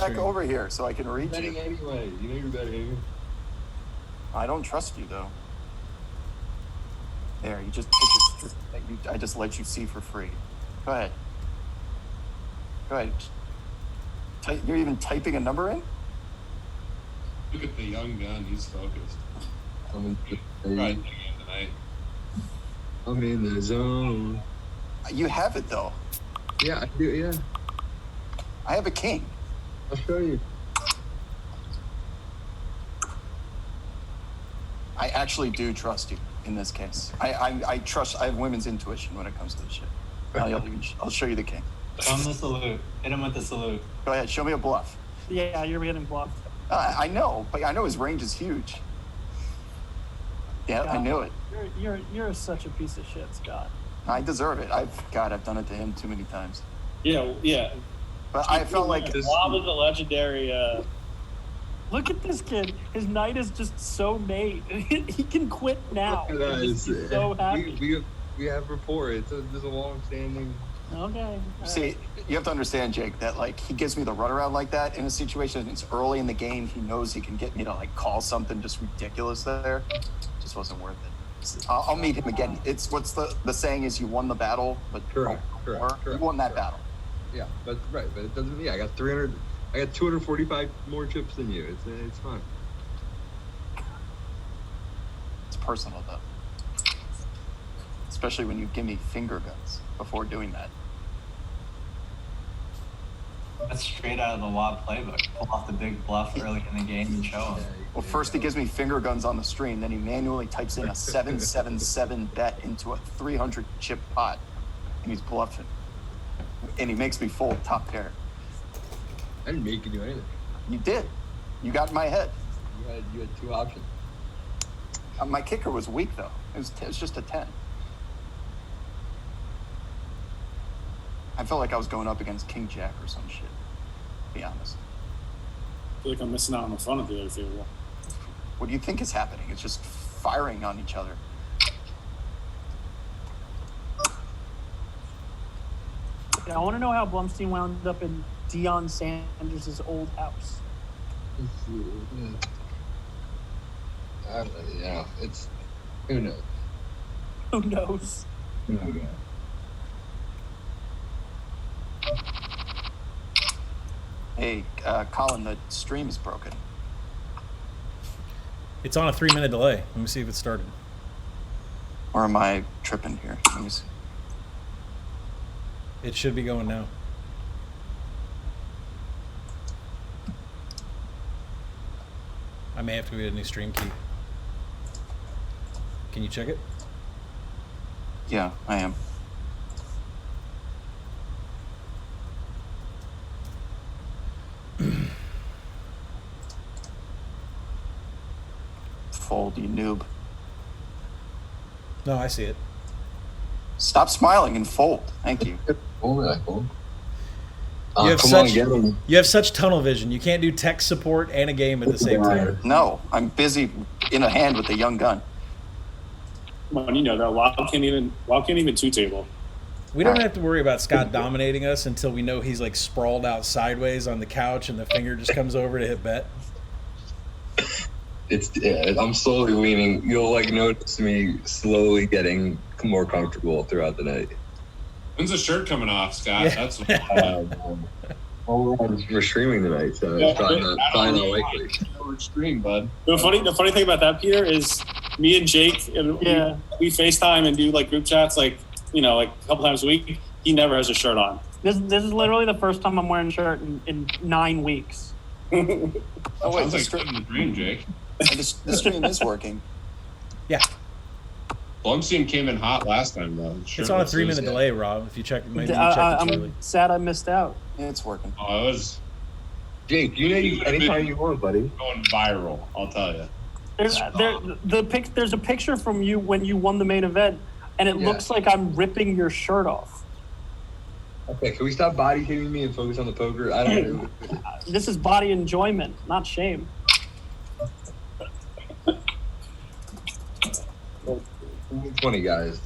back over here so I can reach betting you. anyway. You know you're betting. I don't trust you though. There, you just I just let you see for free. Go ahead. Go ahead. You're even typing a number in? Look at the young gun. He's focused. I'm Right tonight. in the zone. You have it though. Yeah, I do. Yeah, I have a king. I'll show you. I actually do trust you in this case. I trust. I have women's intuition when it comes to this shit. I'll show you the king. Show him the salute. Hit him with the salute. Go ahead. Show me a bluff. Yeah, you're getting bluffed. I know, but I know his range is huge. Yeah, God, I knew it. You're such a piece of shit, Scott. I deserve it. I've done it to him too many times. Yeah. But I felt like Bob is a legendary. Look at this kid. His night is just so made. He can quit now. He's so happy. We have rapport. There's a long-standing. Okay. See, you have to understand, Jake, that like he gives me the runaround like that in a situation. It's early in the game. He knows he can get me to like call something just ridiculous there. Just wasn't worth it. I'll meet him again. It's what's the saying is you won the battle, but Correct. You won that battle. Yeah, but it doesn't. Yeah, I got 245 more chips than you. It's fine. It's personal though, especially when you give me finger guns before doing that. That's straight out of the law playbook. Pull off the big bluff early in the game and show him. Well, first he gives me finger guns on the stream, then he manually types in a 777 bet into a 300 chip pot, and he's bluffing. And he makes me fold top pair. I didn't make you do anything. You did. You got in my head. You had two options. My kicker was weak though. It was just a 10. I felt like I was going up against King Jack or some shit, to be honest. I feel like I'm missing out on the fun of the other table. What do you think is happening? It's just firing on each other. I want to know how Blumstein wound up in Deion Sanders' old house. Yeah, it's who knows. Who knows? Hey, Colin, the stream is broken. It's on a 3-minute delay. Let me see if it started. Or am I tripping here? Let me see. It should be going now. I may have to get a new stream key. Can you check it? Yeah, I am. Fold, you noob. No, I see it. Stop smiling and fold. Thank you. You have such tunnel vision. You can't do tech support and a game at the same time. No, I'm busy in a hand with a young gun. Come on, you know that Wild can't even two table. We don't have to worry about Scott dominating us until we know he's like sprawled out sideways on the couch and the finger just comes over to hit bet. I'm slowly leaning. You'll like notice me slowly getting more comfortable throughout the night. When's the shirt coming off, Scott? Yeah. That's We're streaming tonight, so it's probably not likely. We're streaming, bud. The funny thing about that, Peter, is me and Jake, and we FaceTime and do like group chats, like a couple times a week. He never has a shirt on. This is literally the first time I'm wearing a shirt in 9 weeks. Oh wait, Sounds like living the dream, Jake. the stream is working. Yeah. Blumstein came in hot last time, though. It's on a 3-minute delay, Rob. If you check, maybe you checked it early. I'm sad I missed out. Yeah, it's working. Oh, it was Jake, anytime you want, buddy. going viral, I'll tell you. There's a picture from you when you won the main event, and it looks like I'm ripping your shirt off. Okay, can we stop body shaming me and focus on the poker? I don't know. This is body enjoyment, not shame. 20 guys.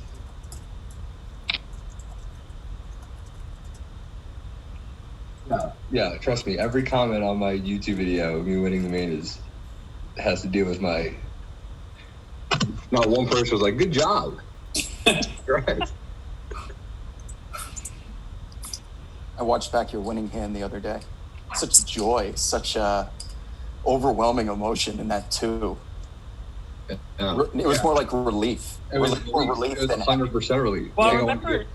Yeah. Yeah, trust me. Every comment on my YouTube video of me winning the main has to do with my. Not one person was like, "Good job." Right. I watched back your winning hand the other day. Such joy, such overwhelming emotion in that too. Yeah. It was more like relief. It was More relief It was than 100% relief. Well, I Yeah, remember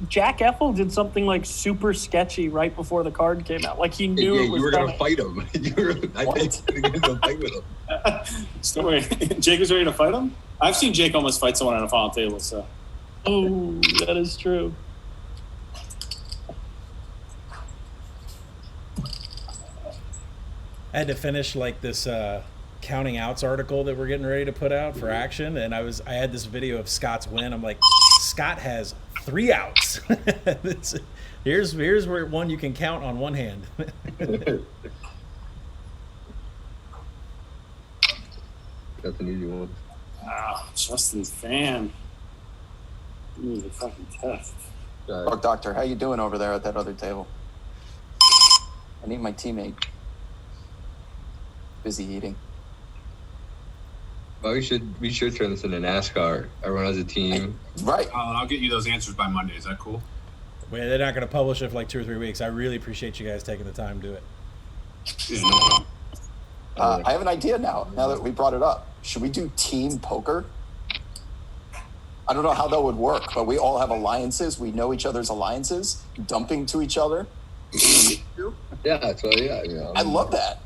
Jack Effel did something like super sketchy right before the card came out. Like he knew it was you were coming. gonna fight him. I think you were gonna get into a fight with him. Story. Jake was ready to fight him? I've seen Jake almost fight someone at a final table, so. Oh, that is true. I had to finish like this counting outs article that we're getting ready to put out for action, and I had this video of Scott's win. I'm like, Scott has 3 outs. here's where one you can count on one hand. That's an easy one. Wow, Justin's fan. You need a fucking test. Look, doctor, how you doing over there at that other table? I need my teammate. Busy eating. Well, we should turn this into NASCAR. Everyone has a team. Right. I'll get you those answers by Monday. Is that cool? Well, they're not going to publish it for like 2 or 3 weeks. I really appreciate you guys taking the time to do it. Yeah, no problem. I have an idea now that we brought it up. Should we do team poker? I don't know how that would work, but we all have alliances. We know each other's alliances, dumping to each other. Yeah, that's what. Yeah, you know, I love that.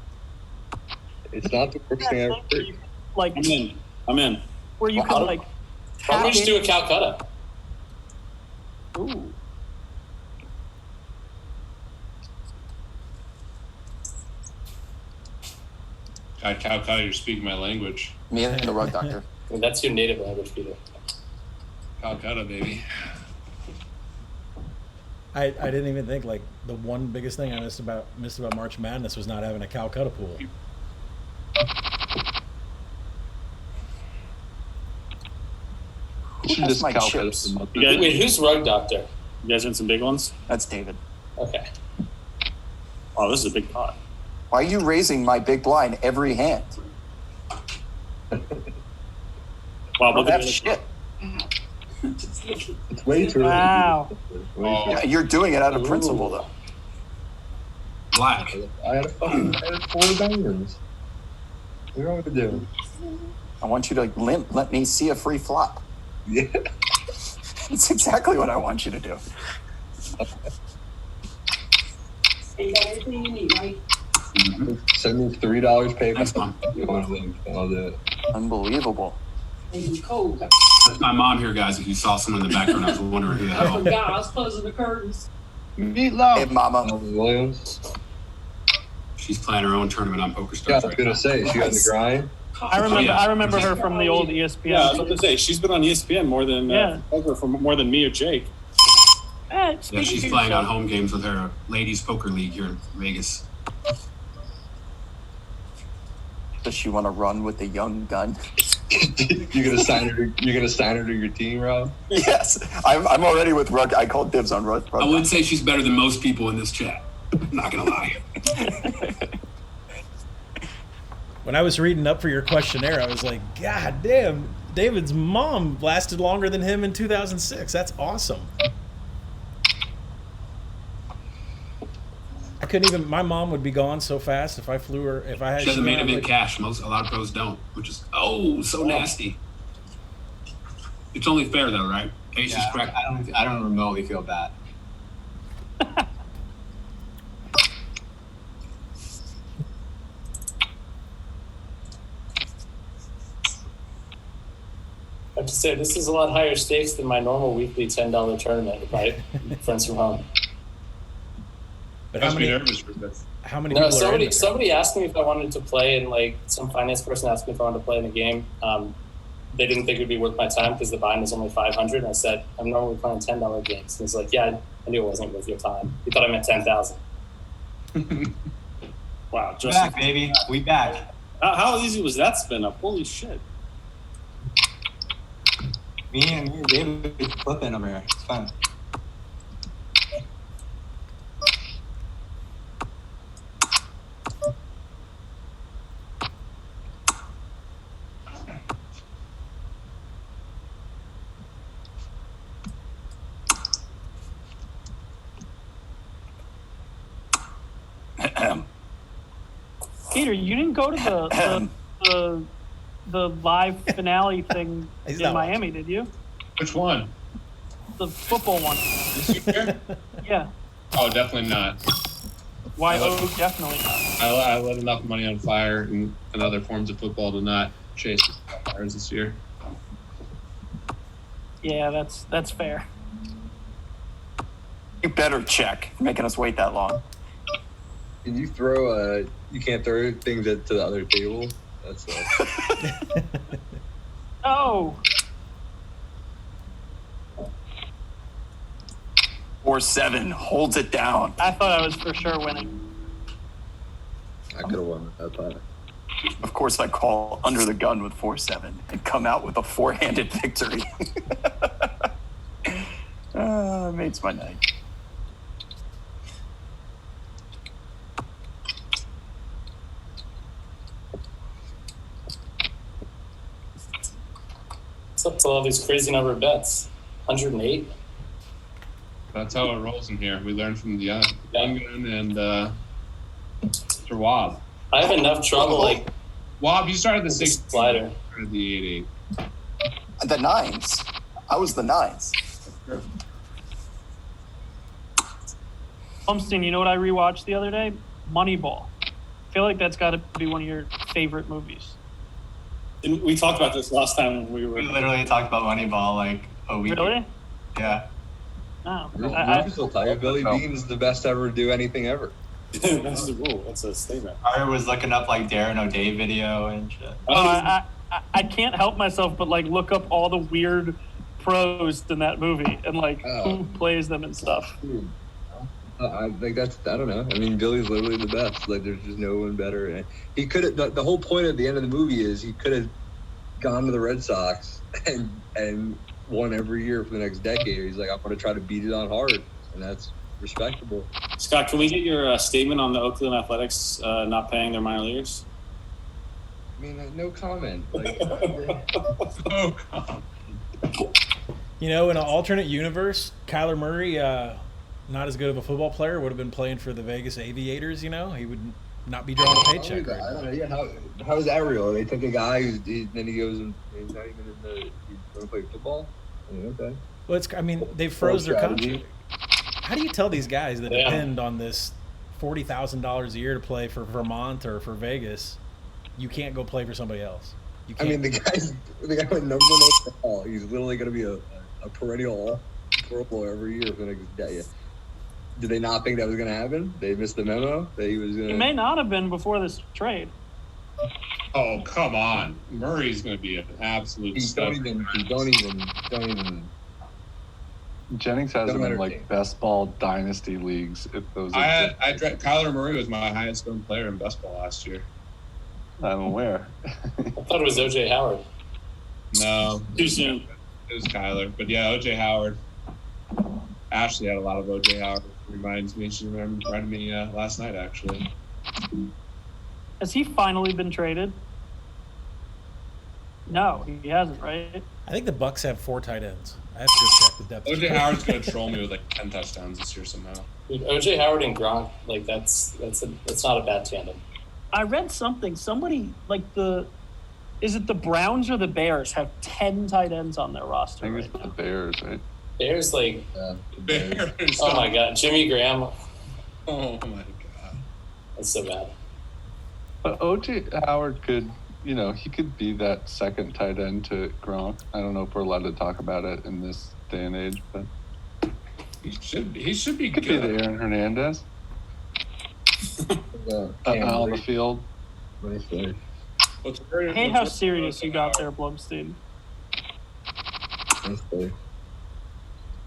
It's not the worst thing I've ever heard. Like I'm in. where you Well, can how like Why don't tap we just do a in. Calcutta? Ooh. God, Calcutta, you're speaking my language. Me and the rug doctor. I mean, that's your native language, Peter. Calcutta, baby. I didn't even think like the one biggest thing I missed about March Madness was not having a Calcutta pool. Who has my chips? You guys, Wait, who's Rug Doctor? you guys in some big ones? That's David. Okay. Oh, this is a big pot. Why are you raising my big blind every hand? Wow, I don't look at have this. shit. It's way too early. Wow. Oh, Yeah, you're doing it out of principle, though. black. I had 4 diamonds. What do you want me to do? I want you to limp. Let me see a free flop. Yeah. That's exactly what I want you to do. You got everything you need, right? Send me $3 PayPal. Thanks, Mom. You want to link? I'll do it. Unbelievable. It's cold. That's my mom here, guys. If you saw someone in the background, I was wondering who the I hell. forgot. I was closing the curtains. Hey, mama. Williams. She's playing her own tournament on Yeah, I PokerStars was right gonna now. say she got in the grind. I remember her from the old ESPN. Yeah, I was about to say she's been on ESPN more than Yeah. poker for more than me or Jake. Eh, Yeah, speaking she's for playing on yourself. home games with her ladies poker league here in Vegas. Does she want to run with the young gun? You're gonna sign her. You're gonna sign her to your team, Rob. Yes. I'm already with Rug. I called dibs on Rug. I would say she's better than most people in this chat. Not gonna lie. When I was reading up for your questionnaire, I was like, God damn, David's mom lasted longer than him in 2006. That's awesome. I couldn't even. My mom would be gone so fast if I flew her. If I had. She hasn't made a I'm big like, cash. A lot of pros don't, which is so nasty. It's only fair though, right? Ace is Yeah, correct. I don't remotely feel bad. I have to say, this is a lot higher stakes than my normal weekly $10 tournament with my friends from home. But how Must be many? nervous for this. How many No, people are in the somebody asked me if I wanted to play, and like some finance person asked me if I wanted to play in the game. They didn't think it would be worth my time because the buy-in was only $500. And I said, I'm normally playing $10 games. And he's like, yeah, I knew it wasn't worth your time. He thought I meant 10,000. Wow, We Justin. back, baby. We back. How easy was that spin up? Holy shit. Me and David flipping over here. It's fun. Peter, you didn't go to the live finale thing He's in not Miami, did you? Which one? The football one. This year? Yeah. Oh, definitely not. Why? Oh, definitely not. I let enough money on fire and other forms of football to not chase the fires this year. Yeah, that's fair. You better check for making us wait that long. Can you throw? You can't throw things to the other table. That's. Oh. 4-7 holds it down. I thought I was for sure winning. I could have won with that pot. Of course, I call under the gun with 4-7 and come out with a four-handed victory. Makes my night. What's up to all these crazy number of bets? 108? That's how it rolls in here. We learn from the young gun and Mr. Wob. I have enough trouble, like, Wob, you started the with the 6 slider. or the 8-8. The 9s. I was the 9s. Plumstein, you know what I rewatched the other day? Moneyball. I feel like that's got to be one of your favorite movies. And we talked about this last time when we were. We literally talked about Moneyball like a week ago. Really? Yeah. No. Rufus will tell you Billy Bean is the best ever to do anything ever. That's the rule. That's a statement. I was looking up like Darren O'Day video and shit. I can't help myself but like look up all the weird pros in that movie and like who plays them and stuff. I don't know. I mean, Billy's literally the best. Like, there's just no one better. And he could have. The whole point at the end of the movie is he could have gone to the Red Sox and won every year for the next decade. He's like, I'm going to try to beat it on hard, and that's respectable. Scott, can we get your statement on the Oakland Athletics not paying their minor leaguers? I mean, no comment. Like, You know, in an alternate universe, Kyler Murray, not as good of a football player, would have been playing for the Vegas Aviators. You know, he would not be drawing a paycheck. I don't know. Yeah, how is that real? They take a guy then he goes and he's not even in the. He's going to play football. Okay. Well, they froze their contract. How do you tell these guys that depend on this $40,000 a year to play for Vermont or for Vegas, you can't go play for somebody else? You can't. I mean, the guy with number one overall, he's literally going to be a perennial Pro Bowler every year for the next decade. Did they not think that was going to happen? They missed the memo that he was going to. It may not have been before this trade. Oh, come on. Murray's going to be an absolute Don't even. Jennings has him in like best ball dynasty leagues. If those. Kyler Murray was my highest owned player in best ball last year. I'm aware. I thought it was O.J. Howard. No. Too soon. It was Kyler. But yeah, O.J. Howard. Ashley had a lot of O.J. Howard. Reminds me. She reminded me last night, actually. Has he finally been traded? No, he hasn't, right? I think the Bucks have 4 tight ends. I have to go check the depth. O.J. Howard's going to troll me with like 10 touchdowns this year somehow. Dude, O.J. Howard and Gronk, like that's not a bad tandem. I read something. Somebody like is it the Browns or the Bears have 10 tight ends on their roster? I think it's right the now? Bears, right? Bears, like, Bears. oh my God, Jimmy Graham. Oh my God. That's so bad. But O.J. Howard could, he could be that second tight end to Gronk. I don't know if we're allowed to talk about it in this day and age, but He should be could be the Aaron Hernandez on the field. I hate how serious you got there, Blumstein.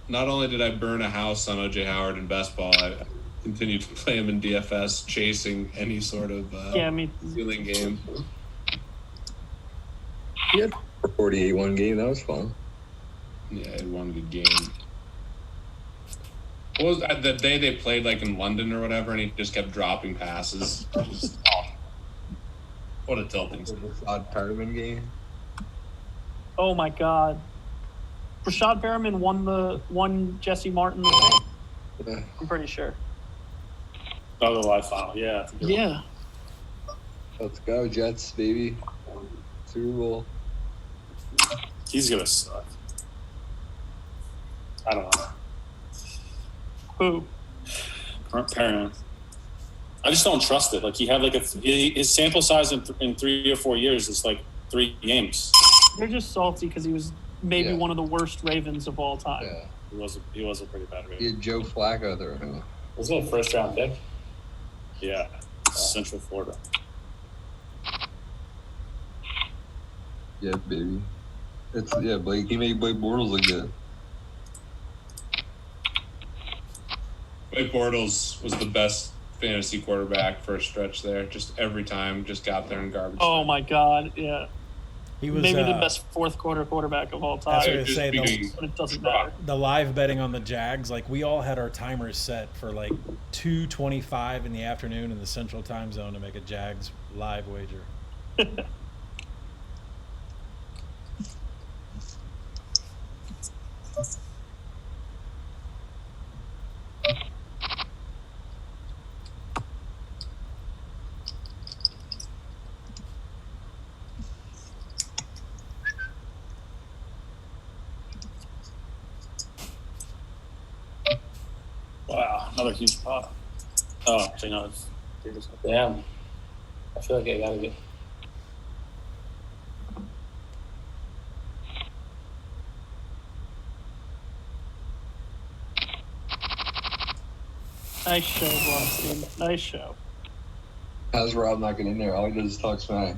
Not only did I burn a house on O.J. Howard in best ball, I continued to play him in DFS, chasing any sort of ceiling game. He had 48 one game. That was fun. Yeah, he won a good game. What was that, the day they played like in London or whatever, and he just kept dropping passes? What a tilting. Odd Perriman game. Oh my God. Rashad Perriman won Jesse Martin the game. I'm pretty sure. Oh, the live file. Yeah. Yeah. Let's go, Jets, baby. Super Bowl. He's gonna suck. I don't know. Who? Perrin. I just don't trust it. Like he had like his sample size in 3 or 4 years is like 3 games. They're just salty because he was maybe Yeah. one of the worst Ravens of all time. Yeah. He was a pretty bad He Raven. had Joe Flacco there. Huh? Wasn't it a first round pick? Yeah, Central Florida. Yeah, baby. Blake. He made Blake Bortles look good. Blake Bortles was the best fantasy quarterback for a stretch there. Just every time, just got there in garbage. Oh my God, yeah. He was Maybe the best fourth quarter quarterback of all time. That's what I say. But it doesn't matter. The live betting on the Jags, like we all had our timers set for like 2:25 in the afternoon in the Central Time Zone to make a Jags live wager. Wow, another huge pot. Oh, actually, no. Damn. I feel like I gotta get. Nice show, Blonstein. Nice show. How's Rob not getting in there? All he does is talk smack.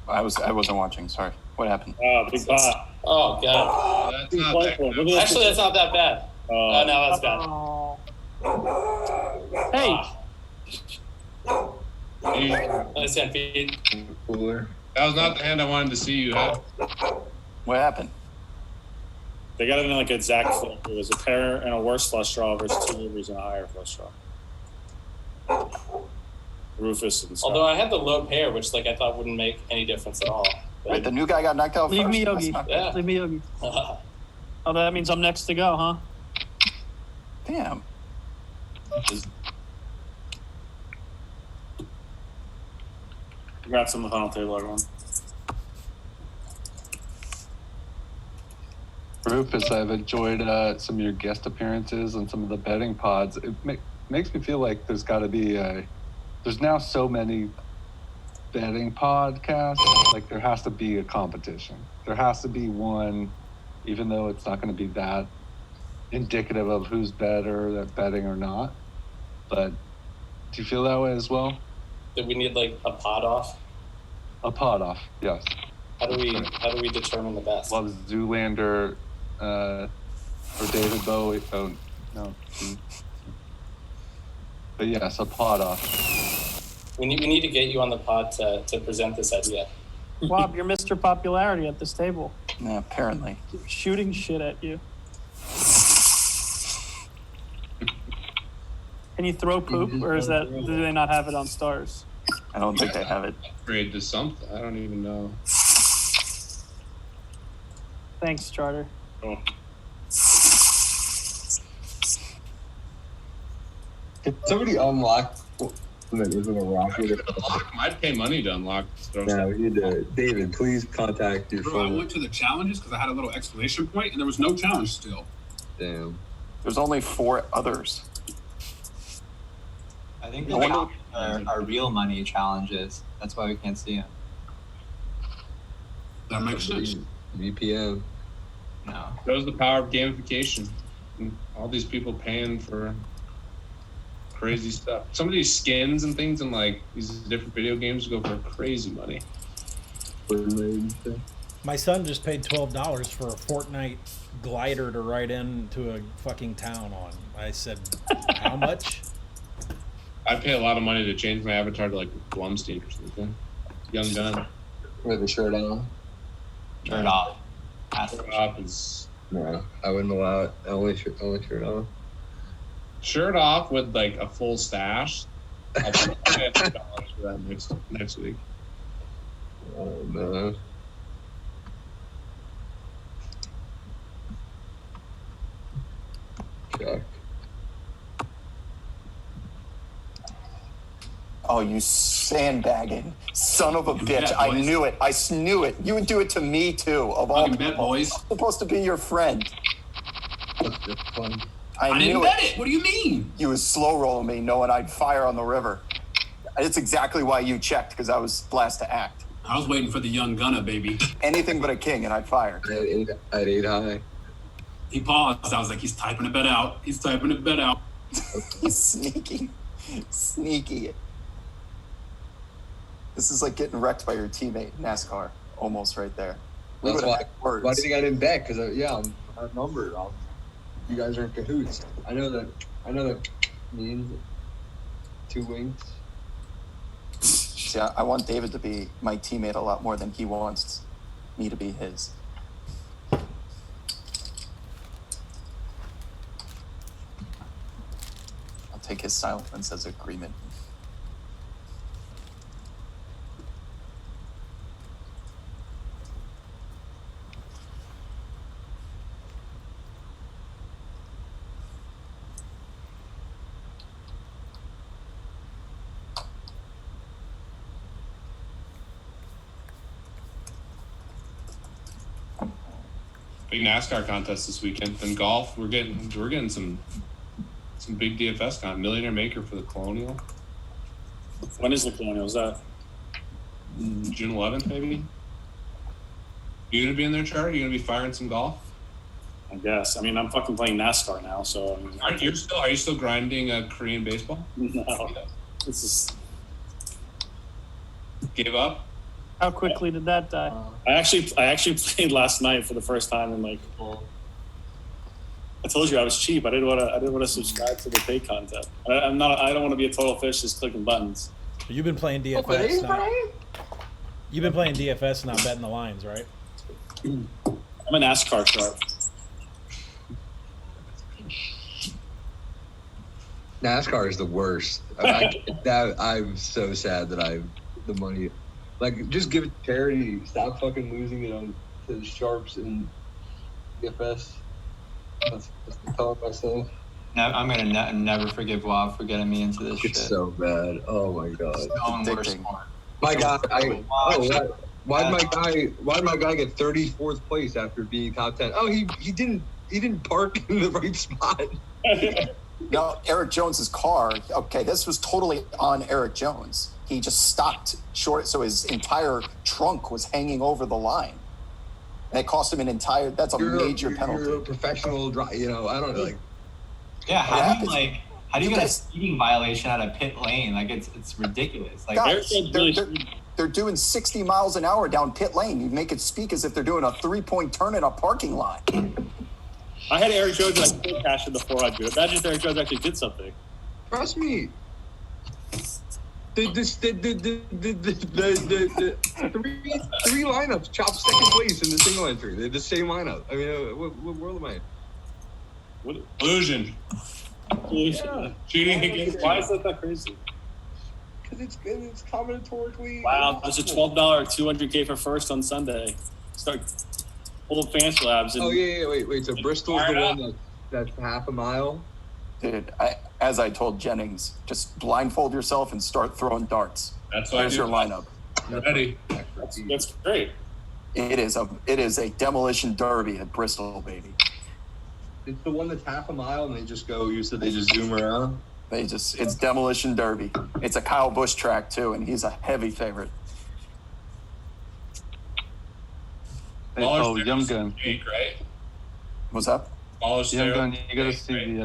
I wasn't watching. Sorry. What happened? Oh, big pot. Oh god. That's not that good. Actually, that's not that bad. Oh no, that's bad. Oh. Hey. Understand, Pete. Cooler. That was not the hand I wanted to see you have. What happened? They got it in like a Zach flip. It was a pair and a worse flush draw versus 2 overs and a higher flush draw. Rufus and stuff. Although I had the low pair, which like I thought wouldn't make any difference at all. Wait, the new guy got knocked out Leave first? me That's Yogi. not- Yeah. Leave me Yogi. Oh, that means I'm next to go, huh? Damn. Congrats on the final table, everyone. Rufus, I've enjoyed some of your guest appearances on some of the betting pods. It makes me feel like there's got to be there's now so many betting podcasts. Like there has to be a competition. There has to be one, even though it's not going to be that indicative of who's better at betting or not. But do you feel that way as well? That we need like a pod off. A pod off, yes. How do we determine the best? Love Zoolander or David Bowie. Oh no. But yes, a pod off. We need to get you on the pod to present this idea. Wob, you're Mr. Popularity at this table. Yeah, apparently. Shooting shit at you. Can you throw poop, or do they not have it on stars? I don't think they have it. Upgrade to something. I don't even know. Thanks, Charter. Oh. Can somebody unlock that isn't a rocket? I'd pay money to unlock. No, we need to. David, please contact your Bro, I phone. went to the challenges because I had a little exclamation point and there was no challenge still. Damn. There's only 4 others. I think I wonder- our real money challenges. That's why we can't see them. That makes sense. VPN. No. Shows the power of gamification. All these people paying for crazy stuff. Some of these skins and things in like these different video games go for crazy money. My son just paid $12 for a Fortnite glider to ride into a fucking town on. I said, how much? I'd pay a lot of money to change my avatar to like Blumstein or something. Young Gun. With the shirt on? Shirt off. Shirt off is No, I wouldn't allow it. Only shirt on. shirt off with like a full stash. I'll pay $50 for that next week. Oh no. Chuck. Oh, you sandbagging son of a bitch! bet, I boys. knew it. I knew it. You would do it to me too. Of all Fucking bet, people. boys. I'm supposed to be your friend. That's just fun. I didn't knew bet it. What do you mean? You was slow rolling me, knowing I'd fire on the river. It's exactly why you checked, because I was last to act. I was waiting for the young gunner, baby. Anything but a king, and I'd fire. I had 8 high. He paused. I was like, he's typing the bet out. He's typing the bet out. Sneaky. Sneaky. This is like getting wrecked by your teammate in NASCAR. Almost right there. We That's would have why. had words. Why do you think I didn't bet? Because I'm outnumbered. You guys are in cahoots. I know that means 2 wings. See, I want David to be my teammate a lot more than he wants me to be his. I'll take his silence as agreement. Big NASCAR contest this weekend. Then golf, we're getting some big DFS Millionaire Maker for the Colonial. When is the Colonial? Is that June 11th, maybe? You gonna be in there, Charlie? You gonna be firing some golf? I guess. I mean, I'm fucking playing NASCAR now, so. Are you still grinding Korean baseball? No. This is. Gave up? How quickly did that die? I actually played last night for the first time in like. I told you I was cheap. I didn't want to subscribe to the paid content. I don't want to be a total fish just clicking buttons. You've been playing DFS. You've been playing DFS, not betting the lines, right? I'm a NASCAR shark. NASCAR is the worst. I'm so sad that the money. Like, just give it to charity. Stop fucking losing it on to the sharps and DFS. That's the thought myself. No, I'm gonna never forgive Wob for getting me into this shit. It's so bad. Oh my god. My God, why'd my guy get 34th place after being top 10? Oh, he didn't park in the right spot. No, Eric Jones's car. Okay, this was totally on Eric Jones. He just stopped short, so his entire trunk was hanging over the line, and it cost him an entire. That's a major penalty. You're a professional driver. I don't know. Like, yeah, how do you get a speeding violation at a pit lane? Like, it's ridiculous. Like, guys, they're doing 60 miles an hour down pit lane. You make it speak as if they're doing a 3-point turn in a parking lot. I had Eric Jones and I still cashed in before I do it. Imagine if Eric Jones actually did something. Trust me. The three lineups chopped second place in the single entry. They're the same lineup. I mean, what world am I in? What? Illusion. Yeah. Cheating against. Why is that crazy? Because it's combinatorically. Wow, there's a $12 200K for first on Sunday. Start full Fancy Labs. Oh yeah, wait. So Bristol's the one that's half a mile. Dude, as I told Jennings, just blindfold yourself and start throwing darts. That's what There's your lineup. Ready. That's great. It is a demolition derby at Bristol, baby. It's the one that's half a mile, and they just go. You said they just zoom around. It's demolition derby. It's a Kyle Busch track too, and he's a heavy favorite. Hey, Young Gun. Jake, right? What's up? Young Gun, you gotta see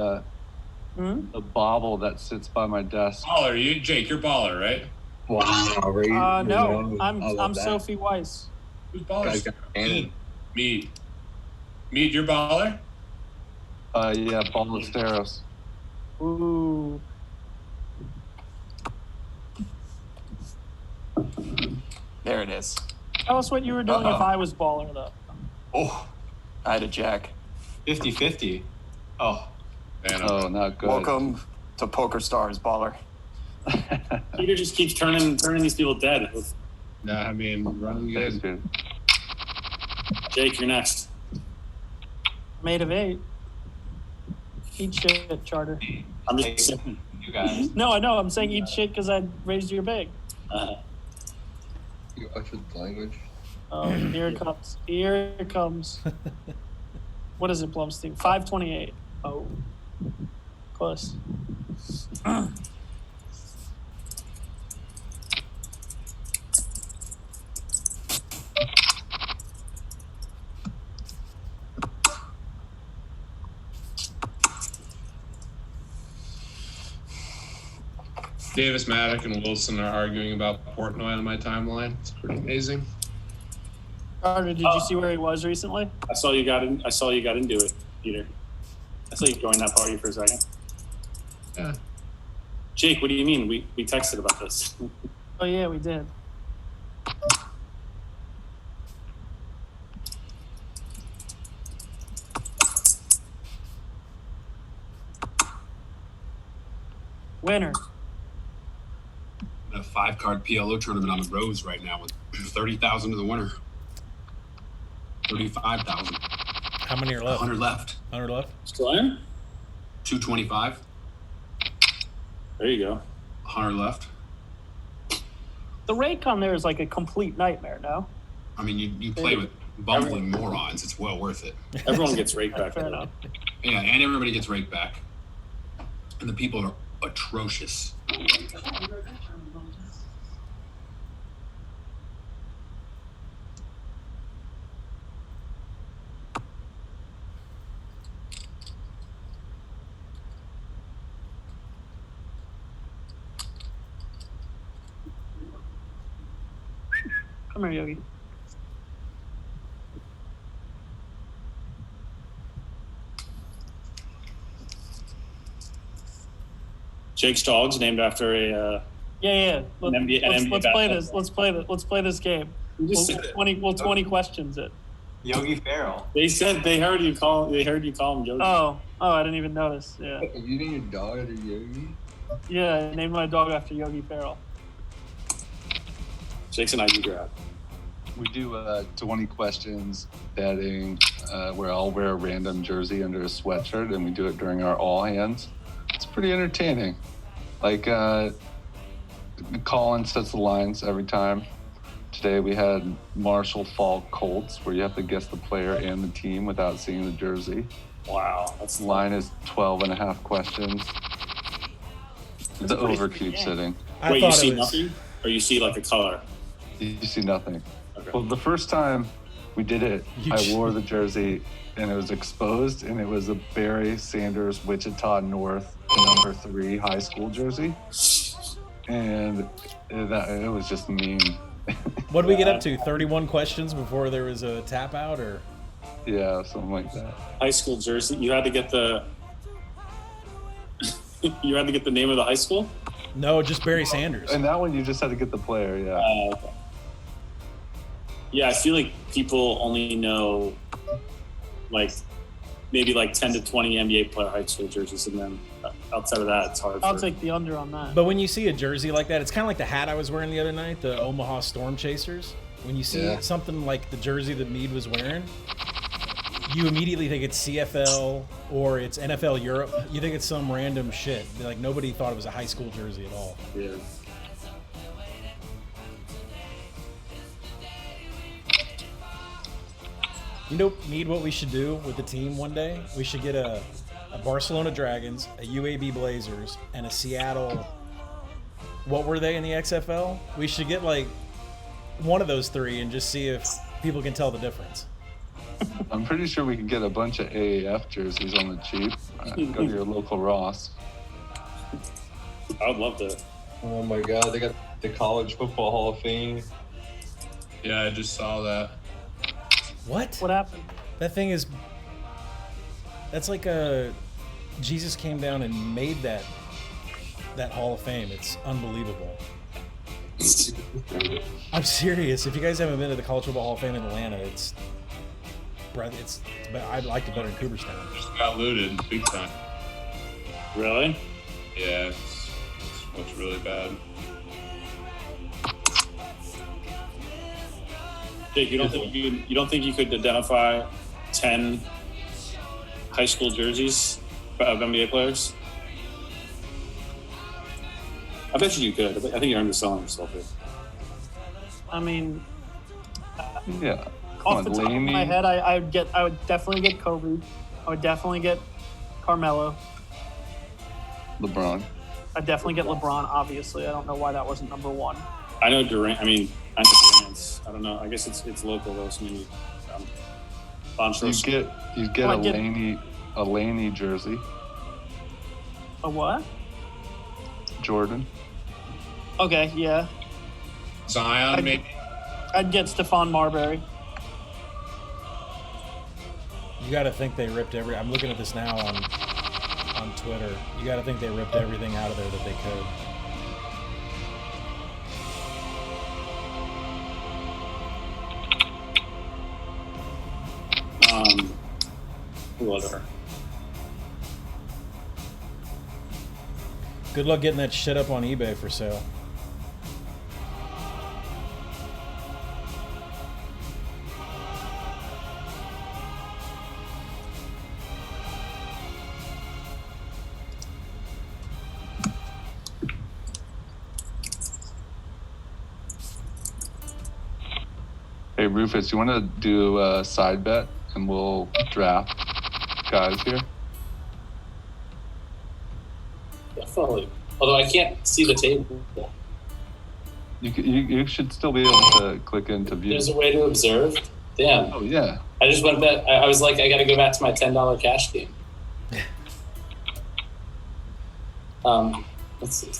the bauble that sits by my desk. Baller, Jake, you're baller, right? Wow, No, I'm Sophie Weiss. Who's baller? Me. Mead, you're baller? Yeah, Ballesteros. Ooh. There it is. Tell us what you were doing if I was baller, though. Oh, I had a jack. 50-50. Oh. Man, Oh, not good. Welcome to Poker Stars, baller. Peter just keeps turning these people dead. Nah, I mean, running Thanks, good. dude. Jake, you're next. Made of 8. Eat shit, Charter. I'm just You guys. No, I know. I'm saying eat shit because I raised your big. You uttered the language. Oh, here it comes. Here it comes. What is it, Blumstein? 528. Oh, close. Davis, Maddock, and Wilson are arguing about Portnoy on my timeline. It's pretty amazing. Carter, did you see where he was recently? I saw you got into it, Peter. I saw you join that party for a second. Yeah. Jake, what do you mean? We texted about this. Oh yeah, we did. Winner. A 5-card PLO tournament on the Rose right now with 30,000 to the winner. 35,000. How many are left? 100 left. 100 left? Still in? 225. There you go. 100 left. The rake on there is like a complete nightmare, no? I mean, you play with bumbling morons. It's well worth it. Everyone gets raked back. Fair enough. Yeah, and everybody gets raked back. And the people are atrocious. Come here, Yogi. Jake's dog's named after a. Yeah. An NBA Let's play this. basketball. Let's play this game. We'll 20 questions it. Yogi Ferrell. They said they heard you call him Yogi. Oh, I didn't even notice. Yeah. You named your dog after Yogi? Yeah, I named my dog after Yogi Ferrell. Jake's an ID grab. We do 20 questions betting where I'll wear a random jersey under a sweatshirt, and we do it during our all hands. It's pretty entertaining. Like Colin sets the lines every time. Today we had Marshall Falk Colts, where you have to guess the player and the team without seeing the jersey. Wow, that's Line is 12 and a half questions. The over keeps sitting. Wait, you see nothing, or you see like a color? You see nothing. Okay. Well, the first time we did it, I wore the jersey and it was exposed, and it was a Barry Sanders Wichita North #3 high school jersey, and it was just mean. What did we get up to? 31 questions before there was a tap out, or? Yeah, something like that. High school jersey. You had to get the. You had to get the name of the high school? No, just Barry Sanders. And that one you just had to get the player. Yeah. Okay. Yeah, I feel like people only know like maybe like 10 to 20 NBA player high school jerseys, and then outside of that, it's hard. I'll take the under on that. But when you see a jersey like that, it's kind of like the hat I was wearing the other night, the Omaha Storm Chasers. When you see something like the jersey that Meade was wearing, you immediately think it's CFL or it's NFL Europe. You think it's some random shit. Like nobody thought it was a high school jersey at all. Yeah. You know, Meade, what we should do with the team one day? We should get a Barcelona Dragons, a UAB Blazers, and a Seattle. What were they in the XFL? We should get like one of those three and just see if people can tell the difference. I'm pretty sure we can get a bunch of AAF jerseys on the cheap. Go to your local Ross. I would love to. Oh my God, they got the College Football Hall of Fame. Yeah, I just saw that. What? What happened? That thing is. That's like a. Jesus came down and made that Hall of Fame. It's unbelievable. I'm serious. If you guys haven't been to the College Football Hall of Fame in Atlanta, it's I'd like it better in Cooperstown. Just got looted big time. Really? Yeah, it's looks really bad. Jake, you don't think you could identify 10 high school jerseys of NBA players? I bet you could. I think you're underselling yourself here. I mean, Yeah. off the top of my head, I would definitely get Kobe. I would definitely get Carmelo. LeBron. I'd definitely get LeBron, obviously. I don't know why that wasn't number one. I know Durant. I know Durant's. I don't know. I guess it's local though. So maybe. I'm sure. You get a Laney jersey. A what? Jordan. Okay, yeah. Zion, maybe. I'd get Stephon Marbury. You got to think they ripped I'm looking at this now on Twitter. You got to think they ripped everything out of there that they could. Whatever. Good luck getting that shit up on eBay for sale. Hey, Rufus, you want to do a side bet and we'll draft guys here? Definitely. Although I can't see the table. You should still be able to click into view. There's a way to observe. Damn. Oh, yeah. I just went back. I was like, I got to go back to my $10 cash game. Let's see.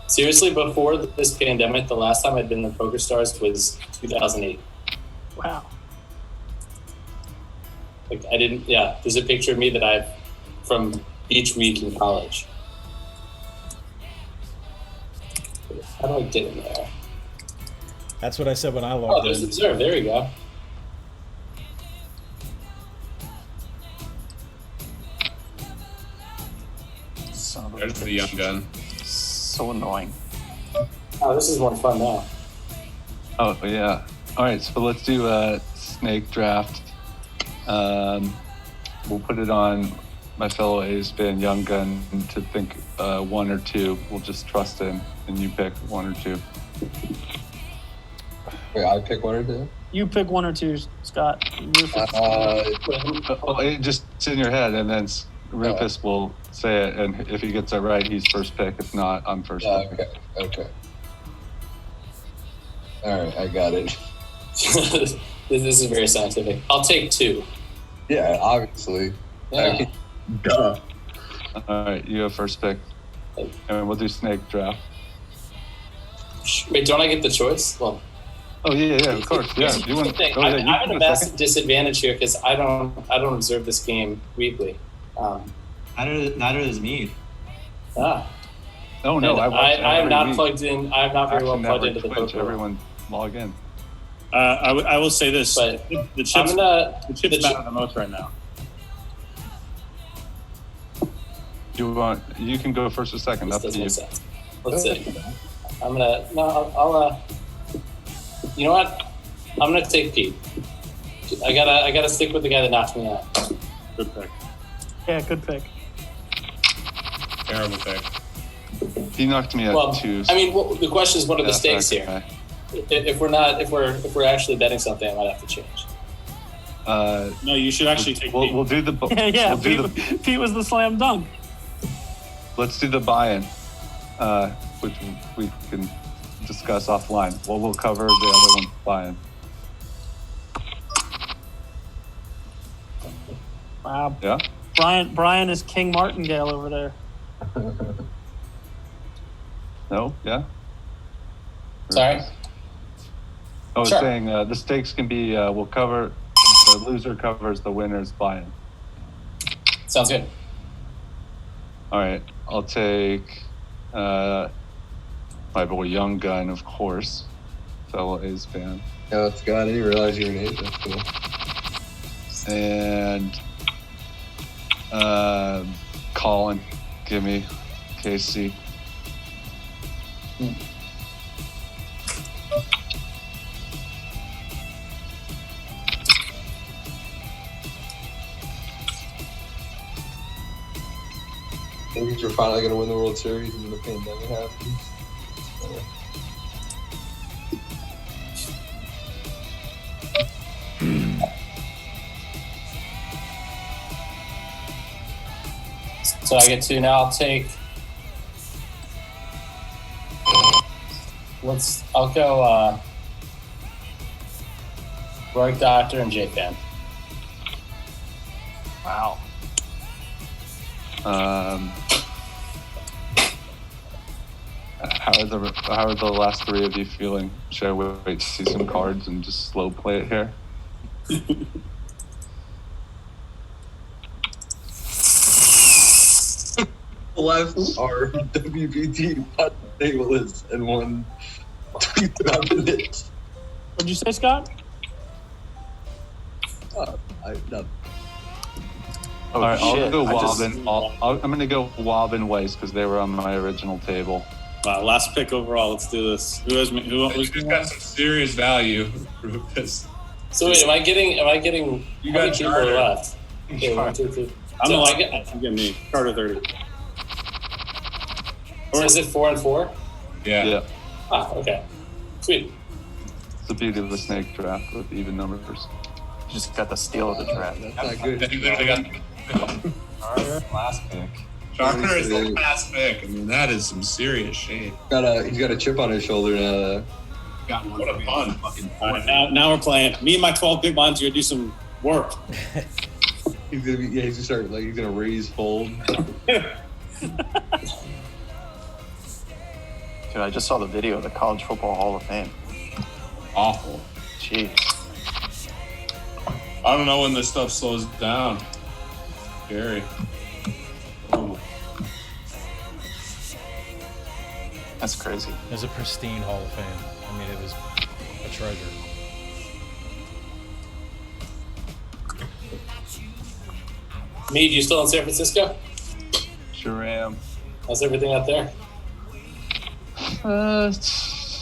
Seriously, before this pandemic, the last time I'd been to PokerStars was 2008. Wow. Like I didn't. Yeah, there's a picture of me that I've from each week in college. How do I get in there? That's what I said when I Oh, logged there's in. observe. There you go. Son of a There's bitch. the young gun. So annoying. Oh, this is more fun now. Oh, yeah. All right, so let's do a snake draft. We'll put it on my fellow A's fan, Young Gun, to think one or two. We'll just trust him, and you pick one or two. Wait, I pick one or two? You pick one or two, Scott. It's in your head, and then Rufus will say it, and if he gets it right, he's first pick. If not, I'm first pick. Okay. All right, I got it. This is very scientific. I'll take two. Yeah, obviously. Yeah. Duh. All right, you have first pick, and we'll do snake draft. Wait, don't I get the choice? Well, oh yeah, of course. Yeah, here's you the want? thing. Oh, yeah, I'm at a massive disadvantage here because I don't observe this game weekly. Neither does me. Oh no, I am not plugged in. I'm not very well plugged into the Twitch. poker. Everyone log in. I will say this: But the chips matter the most right now. You can go first or second. This Up to doesn't you. make sense. Let's see. I'll you know what? I'm gonna take Pete. I gotta stick with the guy that knocked me out. Good pick. Yeah, good pick. Terrible pick. He knocked me out too. I mean, the question is, what are the stakes here? If we're actually betting something, I might have to change. No, you should actually take. We'll do the. Yeah, we'll Pete was the slam dunk. Let's do the buy-in, which we can discuss offline. Well, we'll cover the other one buy-in. Wow. Yeah. Brian is King Martingale over there. No. Yeah. Sorry. I was Sure. saying the stakes can be we'll cover the loser covers the winner's buy-in. Sounds good. All right, I'll take my boy Young Gun, of course, fellow A's fan. Yeah, that's God. I didn't realize you were an A's. That's cool. And Colin, give me KC. Maybe we're finally going to win the World Series and then the pandemic happens. So I get two now. I'll take. I'll go. Roy Doctor and J Fan. Wow. How are the last three of you feeling? Should I wait to see some cards and just slow play it here? Left are WPT tables and one minutes. What'd you say, Scott? No. All right, shit. I'll go Wobbin. I'm going to go Wobbin Weiss because they were on my original table. Wow, last pick overall. Let's do this. Who's Who's got some serious value, Rufus? So wait, am I getting? You how got many people are Charter. left? Okay, 1, 2, 3. I'm So the I one. get. You get me. Carter 30. So is it 4 and 4? Yeah. Ah, okay. Sweet. It's the beauty of the snake draft with even numbers. Just got the steal of the draft. That's not good. They literally got Carter, last pick. Charter is the last pick. I mean, that is some serious shade. He's got a chip on his shoulder now. Got one. What a fun. Fucking All right, now we're playing. Me and my 12 big bonds are gonna do some work. He's gonna start he's gonna raise fold. Dude, I just saw the video of the College Football Hall of Fame. Awful. Jeez. I don't know when this stuff slows down. Scary. Ooh. That's crazy. It was a pristine Hall of Fame. I mean, it was a treasure. Mead, you still in San Francisco? Sure am. How's everything out there? It's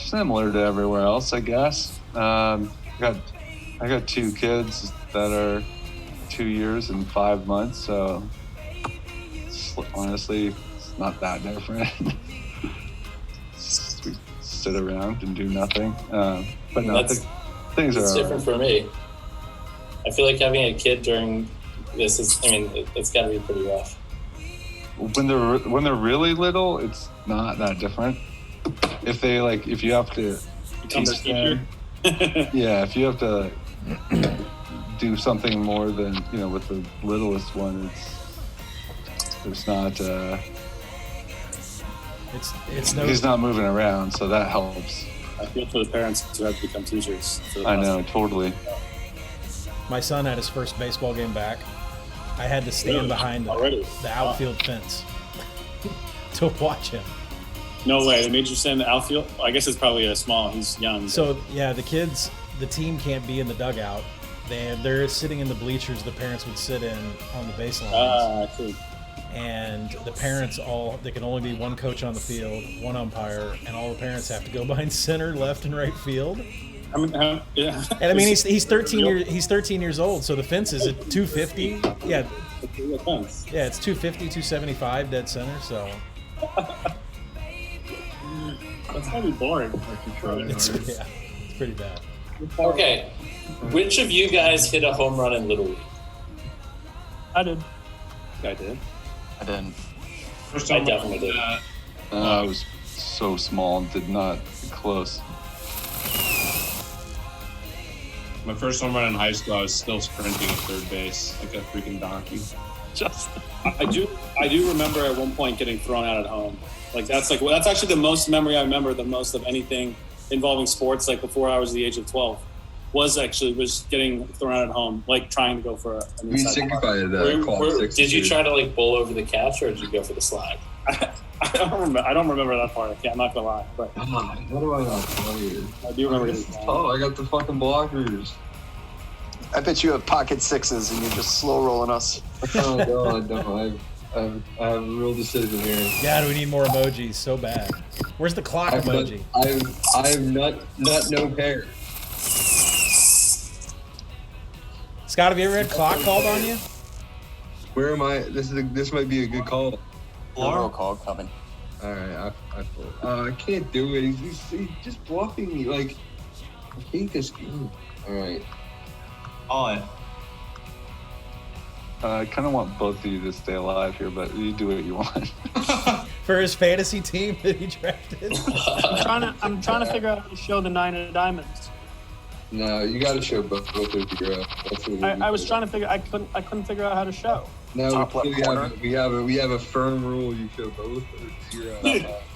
similar to everywhere else, I guess. I got two kids that are 2 years and 5 months, so honestly, it's not that different. We sit around and do nothing. But no, things It's are different for me. I feel like having a kid during this is. I mean, it's got to be pretty rough. When they're really little, it's not that different. If you have to Become their teach teacher. them, yeah, if you have to do something more than with the littlest one, it's not. He's not moving around, so that helps. I feel for the parents who have to become teachers. I know, totally. My son had his first baseball game back. I had to stand behind the outfield fence to watch him. No way. They made you stand in the outfield? I guess it's probably a small. He's young. So, yeah, the team can't be in the dugout. They're sitting in the bleachers the parents would sit in on the baseline. Cool. And the parents there can only be one coach on the field, one umpire, and all the parents have to go behind center, left, and right field. Yeah. And I mean, he's 13 years old, so the fence is at 250. Yeah. Yeah, it's 250, 275 dead center. So that's gonna be boring. It's pretty bad. Okay, which of you guys hit a home run in Little League? I did. I did. I didn't. First I time definitely did. I was so small and did not get close. My first home run in high school, I was still sprinting at third base like a freaking donkey. I do remember at one point getting thrown out at home. That's actually the most memory I remember the most of anything involving sports. Like before I was the age of 12, was getting thrown out at home, like trying to go for a. We signified that. Did you try to bowl over the catch, or did you go for the slide? I don't remember that part. I'm not gonna lie, but What do I not tell you? I do remember getting. Oh, I got the fucking blockers. I bet you have pocket sixes and you're just slow rolling us. Oh no, I don't. I have a real decision here. God, we need more emojis so bad. Where's the clock emoji? I'm nut no pair. Scott, have you ever had clock called on you? Where am I? This might be a good call. roll call coming. All right, I can't do it. He's just blocking me. Like, I hate this game. All right. Call it. I kind of want both of you to stay alive here, but you do what you want. For his fantasy team that he drafted. I'm trying to figure out how to show the 9 of diamonds. No, you got to show both of you. I was trying to figure. I couldn't figure out how to show. No, Top left corner. we have a firm rule. You show both.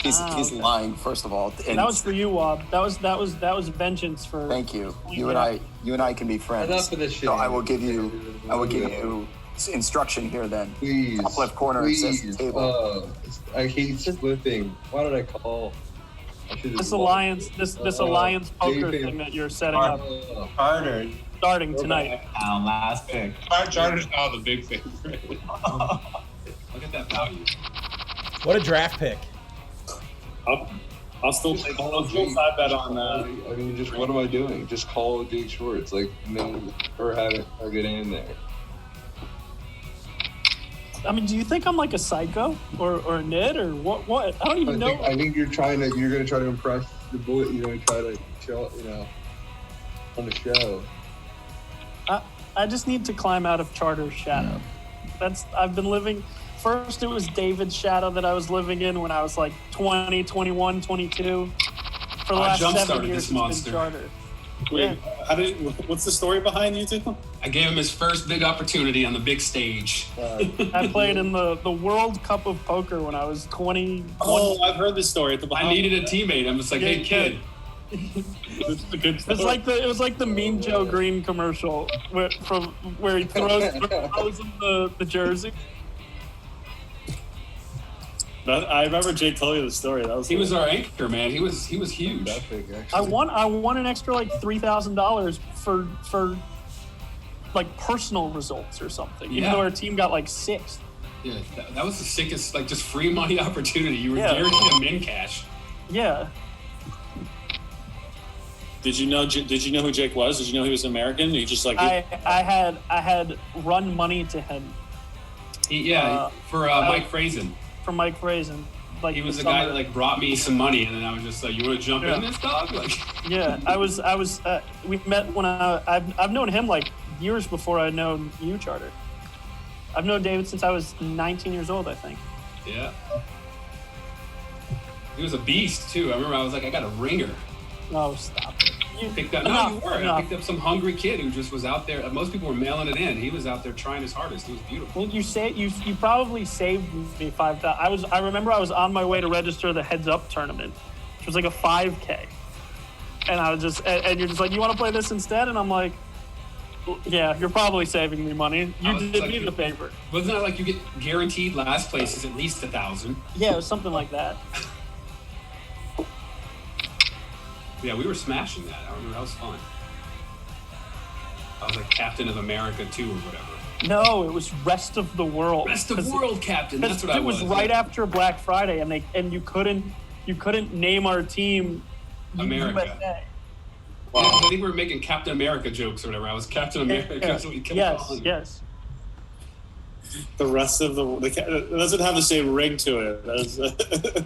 He's lying. First of all, and that was for you, Wob. That was vengeance for. Thank you. You and I can be friends. Enough of this shit. So I will give you instruction here then. Please. Top left corner, please. it says table. I hate slipping. Why did I call? This alliance poker thing that you're setting up. Carter. Starting tonight. Last pick. Charter's now the big favorite. Look at that value. What a draft pick. I'll still side bet on. I mean, just what am I doing? Just call Jake Schwartz, like, or have it get in there. I mean, do you think I'm like a psycho or a nit or what? I don't even know. I think you're gonna try to impress the boy. You're gonna try to show, on the show. I just need to climb out of Charter's shadow. I've been living. First, it was David's shadow that I was living in when I was like 20, 21, 22. For the last 7 years, it's been Charter. Wait, what's the story behind you two? I gave him his first big opportunity on the big stage. I played in the World Cup of Poker when I was 20. Oh, I've heard this story. I needed a teammate. I'm just like, hey, kid. This is a good story. It was like the Mean Joe Green commercial where he throws in the jersey. I remember Jake told you the story. He was our anchor, man. He was huge. I won an extra like $3,000 for like personal results or something. Even though our team got like 6th. Yeah, that was the sickest, like, just free money opportunity. You were guaranteed a min cash. Yeah. Did you know who Jake was? Did you know he was American? You just like I had run money to him. For Mike Frazen. For Mike Frazen. Like, he was the guy that like brought me some money, and then I was just like, "You want to jump in this, dog?" Like, yeah, I was. We met when I've known him like years before I'd known you, Charter. I've known David since I was 19 years old, I think. Yeah. He was a beast too. I remember I was like, I got a ringer. Oh, stop it. You picked up. No, you weren't. I picked up some hungry kid who just was out there. Most people were mailing it in. He was out there trying his hardest. It was beautiful. Well, you probably saved me $5,000. I remember I was on my way to register the Heads Up tournament, which was like a 5K, and I was just and you're just like, you want to play this instead? And I'm like, yeah, you're probably saving me money. You did me the favor. Wasn't it like you get guaranteed last place is at least 1,000? Yeah, it was something like that. Yeah, we were smashing that. I remember that was fun. I was like Captain of America 2 or whatever. No, it was Rest of the World. Rest of World Captain. That's what I was. It was right after Black Friday, and you couldn't name our team America. USA. Wow. I think we were making Captain America jokes or whatever. I was Captain America. Yeah. So we kept calling. Yes. The rest of it doesn't have the same ring to it.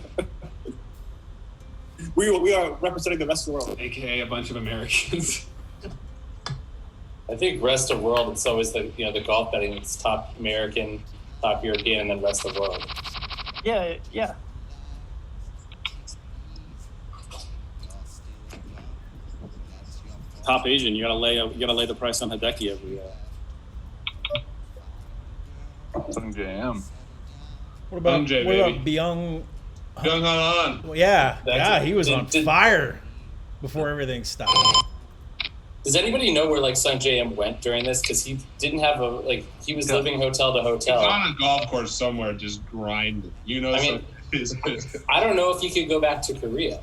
We are representing the rest of the world, aka a bunch of Americans. I think rest of world. It's always the golf betting. It's top American, top European, and then rest of world. Yeah. Yeah. Top Asian. You gotta lay the price on Hideki every year. Some JM. What about Byung? Byung Han? Well, yeah, he was on fire before everything stopped. Does anybody know where like Sung JM went during this? Because he didn't have he was living hotel to hotel. He's on a golf course somewhere, just grinding. I don't know if he could go back to Korea.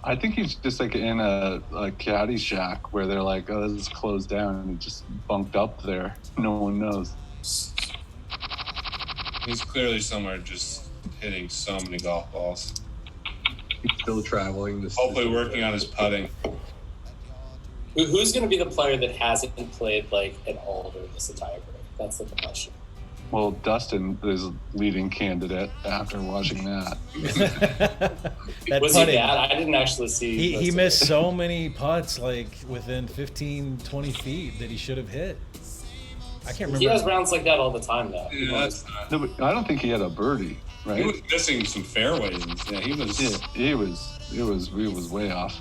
I think he's just like in a caddy shack where they're like, oh, this is closed down, and he just bunked up there. No one knows. He's clearly somewhere just hitting so many golf balls. He's still traveling. Hopefully working on his putting. Who's going to be the player that hasn't played like at all during this entire break? That's the question. Well, Dustin is leading candidate after watching that. That Was he putting, bad? I didn't actually see. he missed so many putts like within 15, 20 feet that he should have hit. I can't remember. He has rounds like that all the time, though. Yeah, that's not, No, but I don't think he had a birdie, right? he was missing some fairways. And, yeah, he was. Yeah, he was way off.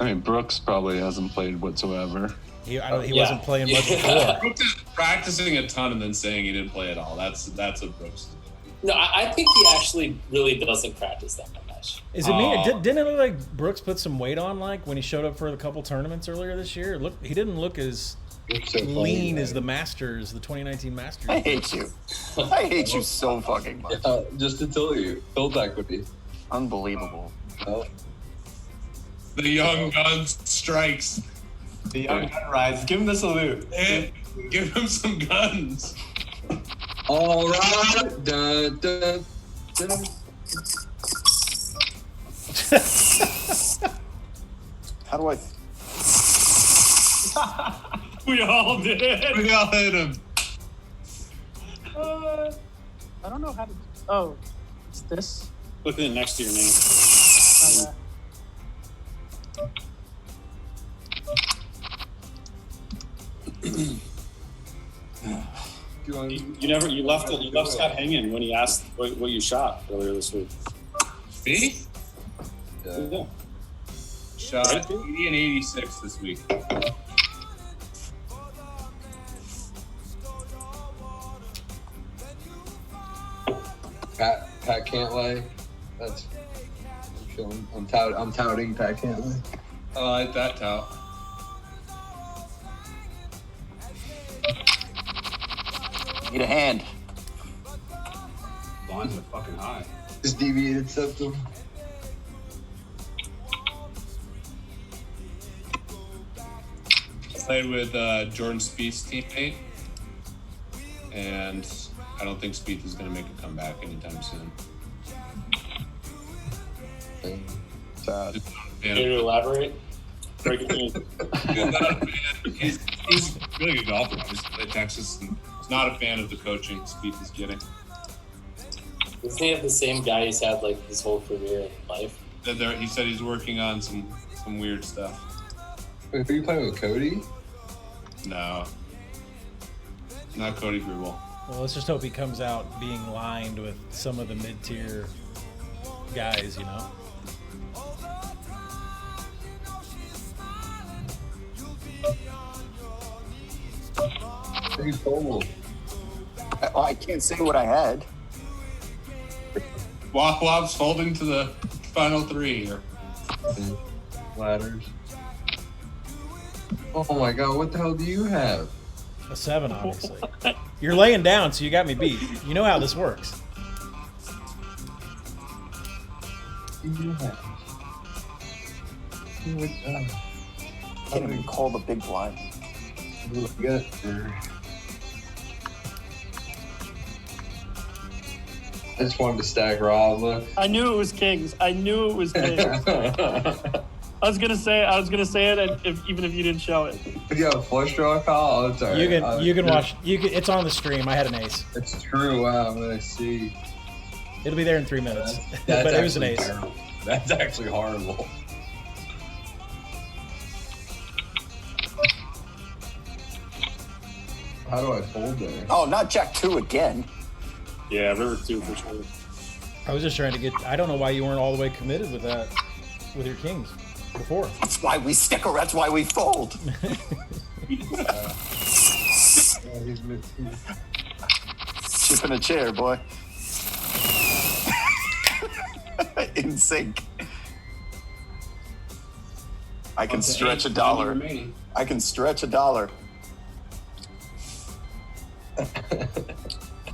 I mean, Brooks probably hasn't played whatsoever. He wasn't playing much before. Brooks is practicing a ton and then saying he didn't play at all. That's a Brooks. No, I think he actually really doesn't practice that much. Is it me? Didn't it look like Brooks put some weight on, like when he showed up for a couple tournaments earlier this year? He didn't look as lean as the Masters, the 2019 Masters. I hate you. I hate you so fucking much. Just to tell you, build equity. Unbelievable. Oh. The young gun strikes. The young gun rides. Give him the salute. Hey, give him some guns. All right. Dun, dun, dun. How do I? We all did. We all hit him. I don't know how to. Oh, it's this. Look at it next to your name. Okay. You left Scott hanging when he asked what you shot earlier this week. Me? Yeah. Shot 80 and 86 this week. Pat Cantlay. That's. I'm touting Pat Cantlay. I like that tout. Need a hand. Lines are fucking high. Just deviated septum. I played with Jordan Spieth's teammate, and I don't think Spieth is going to make a comeback anytime soon. Sad. Can you elaborate? Break it in. He's a really good golfer. He used to play Texas, and he's not a fan of the coaching Spieth is getting. Doesn't he have the same guy he's had like his whole career in life? He said he's working on some weird stuff. Wait, are you playing with Cody? No, not Cody Grubel. Well, let's just hope he comes out being lined with some of the mid-tier guys, you know? He's cold. I can't say what I had. Wob's folding to the final three here. Ladders. Oh my god, what the hell do you have? A 7, obviously. You're laying down, so you got me beat. You know how this works. What do you have? Can't even call the big blind. What do you got there? I just wanted to stack Rob. Look. I knew it was Kings. I was gonna say it even if you didn't show it. If you have a flush draw call, oh, it's all right. You can watch. It's on the stream. I had an ace. It's true. Wow, I'm gonna see. It'll be there in 3 minutes. That's But it was an ace. terrible. That's actually horrible. How do I fold there? Oh, not Jack 2 again. Yeah, River 2 for sure. I was just trying to get. I don't know why you weren't all the way committed with that, with your kings before. That's why we stick around. That's why we fold. Chipping a chair, boy. In sync. I can stretch $1. I can stretch $1.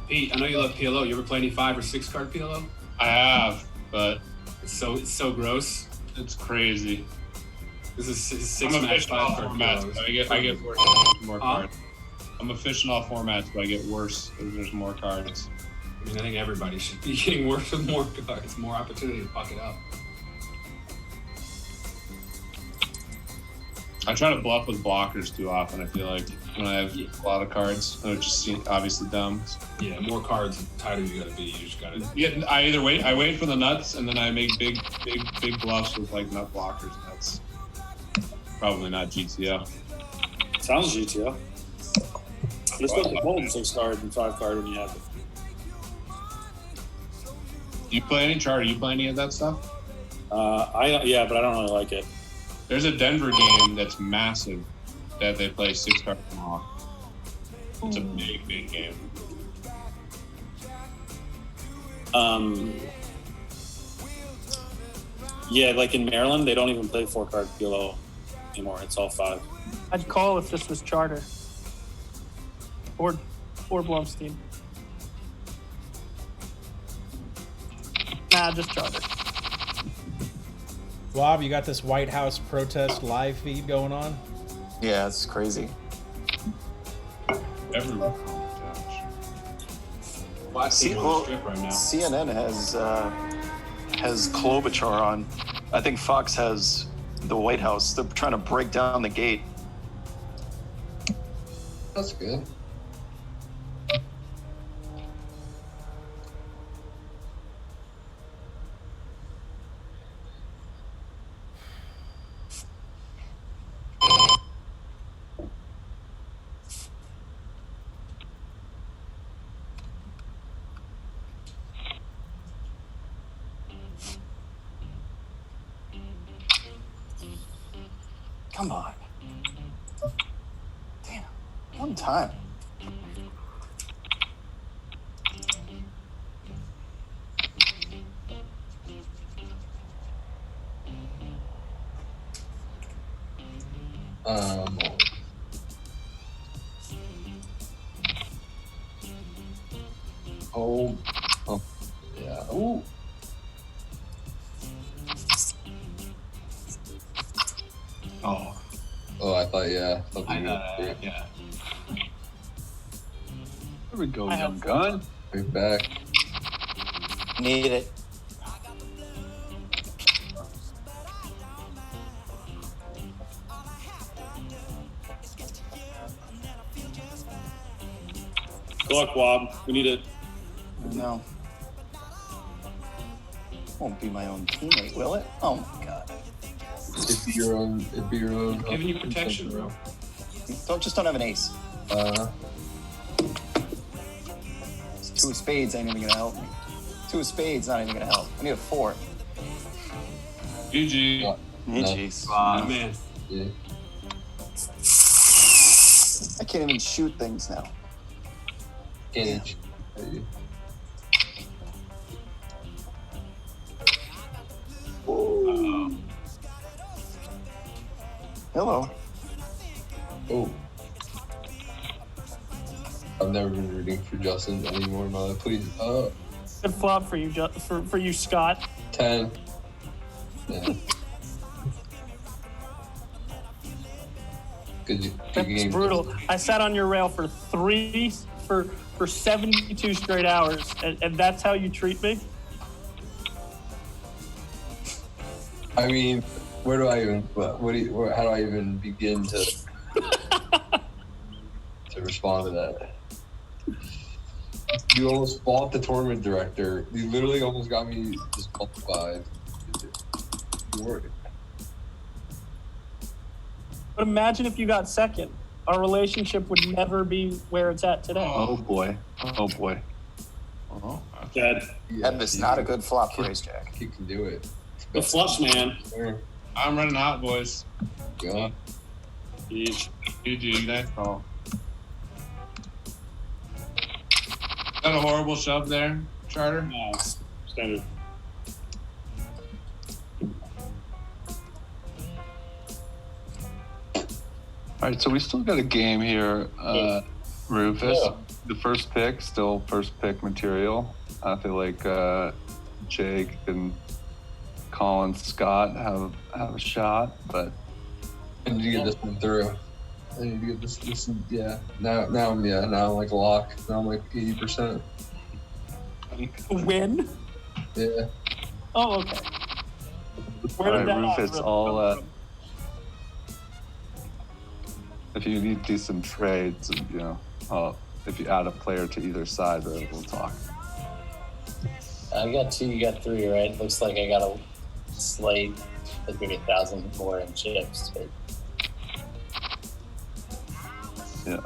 Pete, I know you love PLO. You ever play any 5 or 6 card PLO? I have, but It's so gross. it's crazy. This is 6 I'm a match fish in all 5 card formats. PLOs. But I get worse more cards. I'm a fish in all formats, but I get worse as there's more cards. I mean, I think everybody should be getting worse with more cards, more opportunity to fuck it up. I try to bluff with blockers too often. I feel like when I have a lot of cards, which just obviously dumb. Yeah, more cards, the tighter you gotta be. You just gotta. Yeah, I wait for the nuts, and then I make big bluffs with like nut blockers. And that's probably not GTO. Sounds GTO. You're supposed to hold 6 card and 5 card when you have it. Do you play any chart? Do you play any of that stuff? Yeah, but I don't really like it. There's a Denver game that's massive that they play 6 cards long. It's a big game. Yeah, like in Maryland, they don't even play 4 card PLO anymore. It's all 5. I'd call if this was Charter. Or Blumstein. Nah, just Charter. Wob, you got this White House protest live feed going on? Yeah, it's crazy. Everyone. CNN has Klobuchar on. I think Fox has the White House. They're trying to break down the gate. That's good. Come on. Damn. One time. Oh, yeah. Ooh. Oh, I thought, yeah. I know, yeah. There we go, young gun. We're back. Need it. Good luck, Wob. We need it. No. Won't be my own teammate, will it? Oh my god. It'd be your own. Giving you protection, bro. Don't have an ace. 2 of spades ain't even gonna help me. 2 of spades not even gonna help. I need a 4. GG. GG's. Man. Yeah. I can't even shoot things now. Can't. Hello. Oh. I've never been rooting for Justin anymore in my life. Please. Good flop for you, for you, Scott. 10. Yeah. Good That's game. brutal. I sat on your rail for 72 straight hours, and that's how you treat me? I mean, where do I even? How do I even begin to respond to that? You almost bought the tournament director. You literally almost got me disqualified. But imagine if you got second. Our relationship would never be where it's at today. Oh boy. Oh boy. Oh. Dead. That is not a good flop for Ace Jack. He can do it. The flush, man. I'm running out, boys. Yeah. GG. Nice call. Is that a horrible shove there, Charter? No, standard. All right, so we still got a game here, Rufus. Yeah. The first pick, still first pick material. I feel like Jake and Colin Scott have a shot, but I need to get this one through. I need to get this yeah. Now I'm like a lock. Now I'm like 80%. Win? Yeah. Oh, okay. Where all did right, that Rufus, come all from? if you need decent trades, you know, if you add a player to either side, then we'll talk. I got 2, you got 3, right? Looks like I got a slight, like maybe 1,000 more in chips. But... Yeah.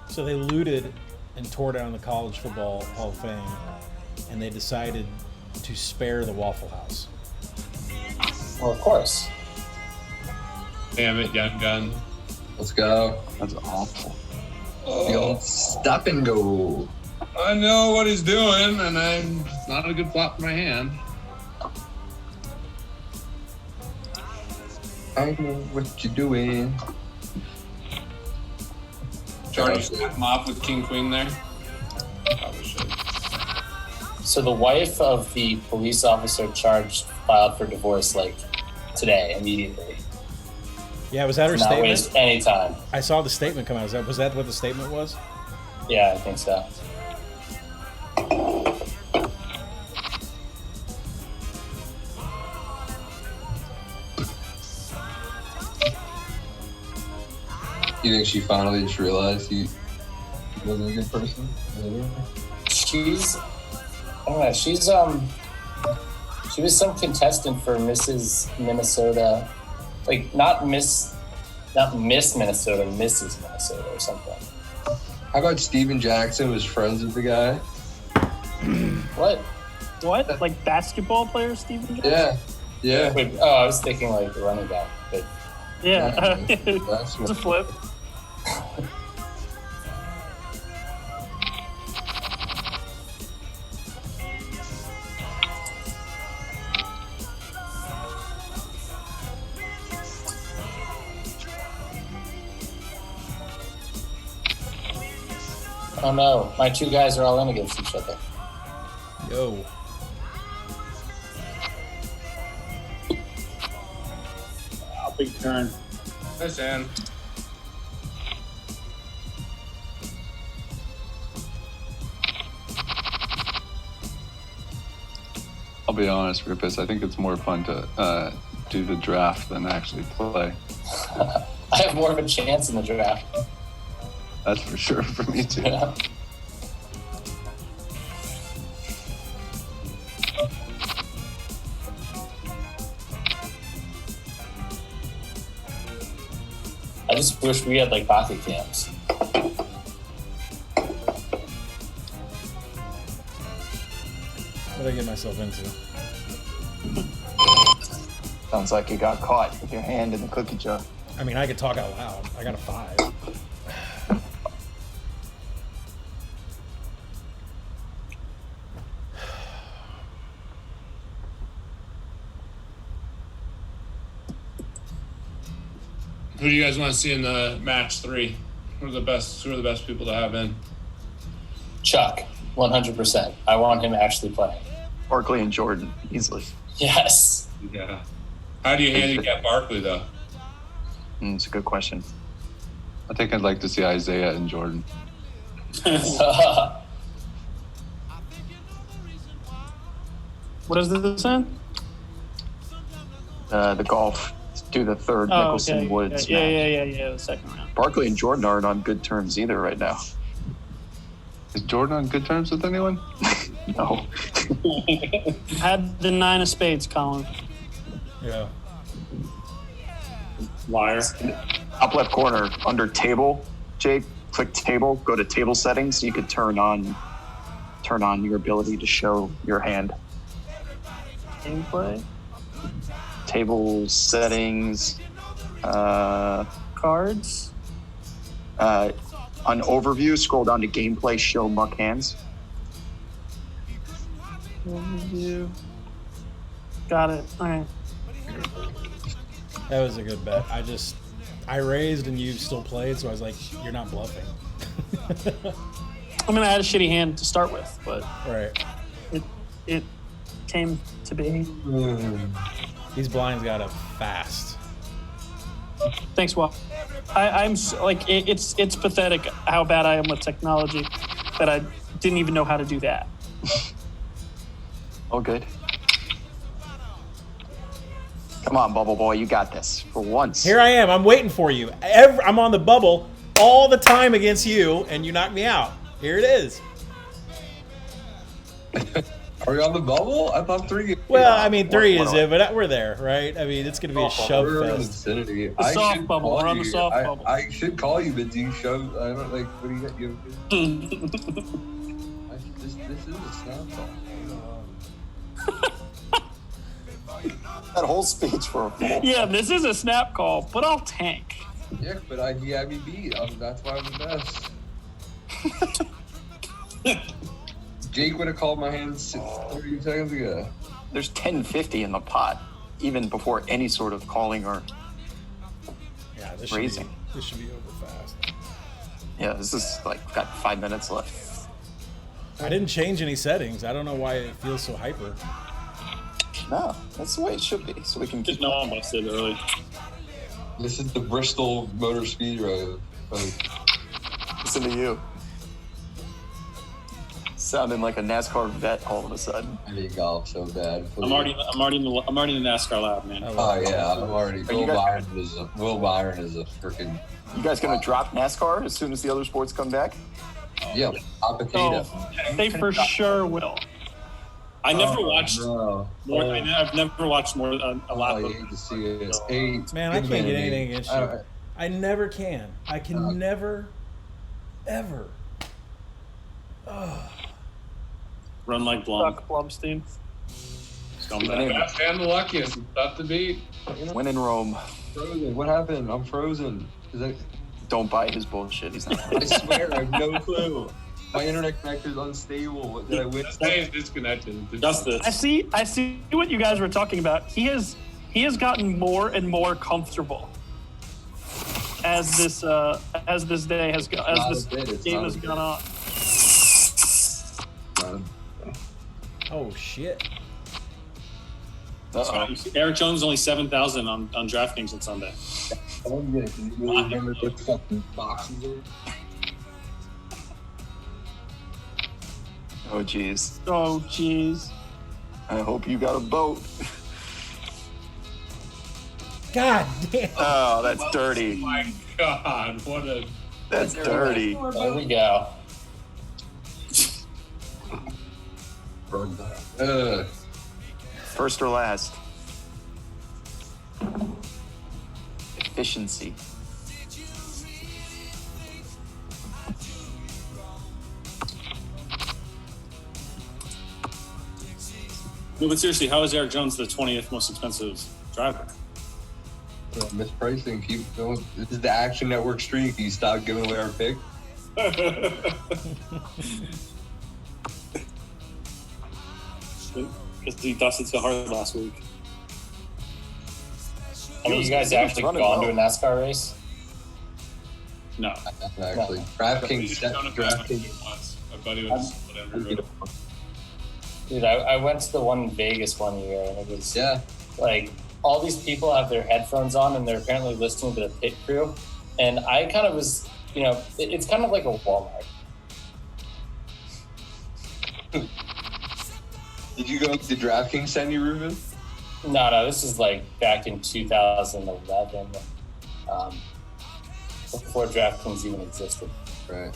So they looted and tore down the College Football Hall of Fame, and they decided to spare the Waffle House. Well, of course. Damn it, young gun. Let's go. That's awful. Yo, stop and go. I know what he's doing, and it's not a good flop for my hand. I know what you're doing. Charlie snap him off with king queen there. Probably should. So the wife of the police officer charged filed for divorce like today, immediately. Yeah, was that her Not statement? waste any time. I saw the statement come out. Was that what the statement was? Yeah, I think so. You think she finally just realized he wasn't a good person? She's, I don't know, she was some contestant for Mrs. Minnesota, like not Miss Minnesota, Mrs. Minnesota or something. How about Steven Jackson was friends with the guy? What? What? Like basketball player Steven Jackson? Yeah. Wait, oh, I was thinking like the running back, but Yeah. That's It's a flip. oh no, my 2 guys are all in against each other. Yo. Big turn. Nice hand. I'll be honest, Rufus. I think it's more fun to do the draft than actually play. I have more of a chance in the draft. That's for sure for me too. Yeah. I just wish we had like pocket cams. What did I get myself into? Sounds like you got caught with your hand in the cookie jar. I mean, I could talk out loud. I got a 5. Who do you guys want to see in the match 3? Who are the best people to have in? Chuck, 100%. I want him actually playing. Barkley and Jordan, easily. Yes. Yeah. How do you handicap Barkley though? It's a good question. I think I'd like to see Isaiah and Jordan. What is this in? The golf. Do the third Oh, Nicholson okay. Woods Yeah, match. the second round. Barkley and Jordan aren't on good terms either right now. Is Jordan on good terms with anyone? No. Had the 9 of spades, Colin. Yeah. Liar. Top left corner under table, Jake. Click table. Go to table settings. You could turn on your ability to show your hand. Gameplay. Table settings. Cards. On overview, scroll down to gameplay. Show muck hands. Overview. Got it. All right. That was a good bet. I raised and you still played, so I was like, you're not bluffing. I mean, I had a shitty hand to start with, but Right. it came to be. These blinds got up fast. Thanks, Walt. It's pathetic how bad I am with technology that I didn't even know how to do that. Oh, good. Come on, Bubble Boy, you got this for once. Here I am. I'm waiting for you. I'm on the bubble all the time against you, and you knock me out. Here it is. Are we on the bubble? I thought 3. Well, I mean, 3 is it, but we're there, right? I mean, it's going to be a shove We're in the fest. vicinity. The soft bubble. We're on the soft bubble. I should call you, but do you shove? I don't like. What do you? This is a snap call. That whole speech for a fool. Yeah, this is a snap call, but I'll tank. Yeah, but he had me beat. That's why I'm the best. Jake would have called my hand 30 seconds ago. There's 1050 in the pot, even before any sort of calling or Yeah, raising. This should be over fast. Yeah, this is like got 5 minutes left. I didn't change any settings. I don't know why it feels so hyper. No, that's the way it should be. So we can Just know I'm busted early. This is the Bristol Motor Speedway. listen to you. Sounding like a NASCAR vet all of a sudden. I need golf so bad. I'm already in the NASCAR lab, man. Oh yeah, I'm already. Will Byron is a freaking. You guys gonna drop NASCAR as soon as the other sports come back? Yeah, hot potato. They for sure will. I never watched no. more. I've never watched more a lap I of. hate to see it. Man, I can't get anything against you. I never can. I can never, ever. Run like Blum. Fuck Blumstein. And the luckiest. Tough to beat. When in Rome. Frozen. What happened? I'm frozen. Don't buy his bullshit. He's not. I swear, I have no clue. My internet connection is unstable. Did I win? Stays disconnected. Justice. I see what you guys were talking about. He has gotten more and more comfortable as this day has gone, as this game has gone on. Oh shit! Eric Jones only 7,000 on DraftKings on Sunday. I don't get it. Can you really remember what fucking boxes are? Oh jeez. Oh jeez. I hope you got a boat. God damn. Oh, that's dirty. Oh my God, what a. That's dirty. There we go. First or last? Efficiency. No, but seriously, how is Eric Jones the 20th most expensive driver? Mispricing. Keep going. This is the Action Network streak. You stop giving away our pick. Because he dusted so hard last week. I mean, you guys actually gone to a NASCAR race? No. Actually, DraftKings. My buddy was whatever. Dude, I went to the one in Vegas one year, and it was like all these people have their headphones on, and they're apparently listening to the pit crew. And I kind of was, it's kind of like a Walmart. Did you go? Did DraftKings send you, Rufus? No, this is like back in 2011, before DraftKings even existed. Right.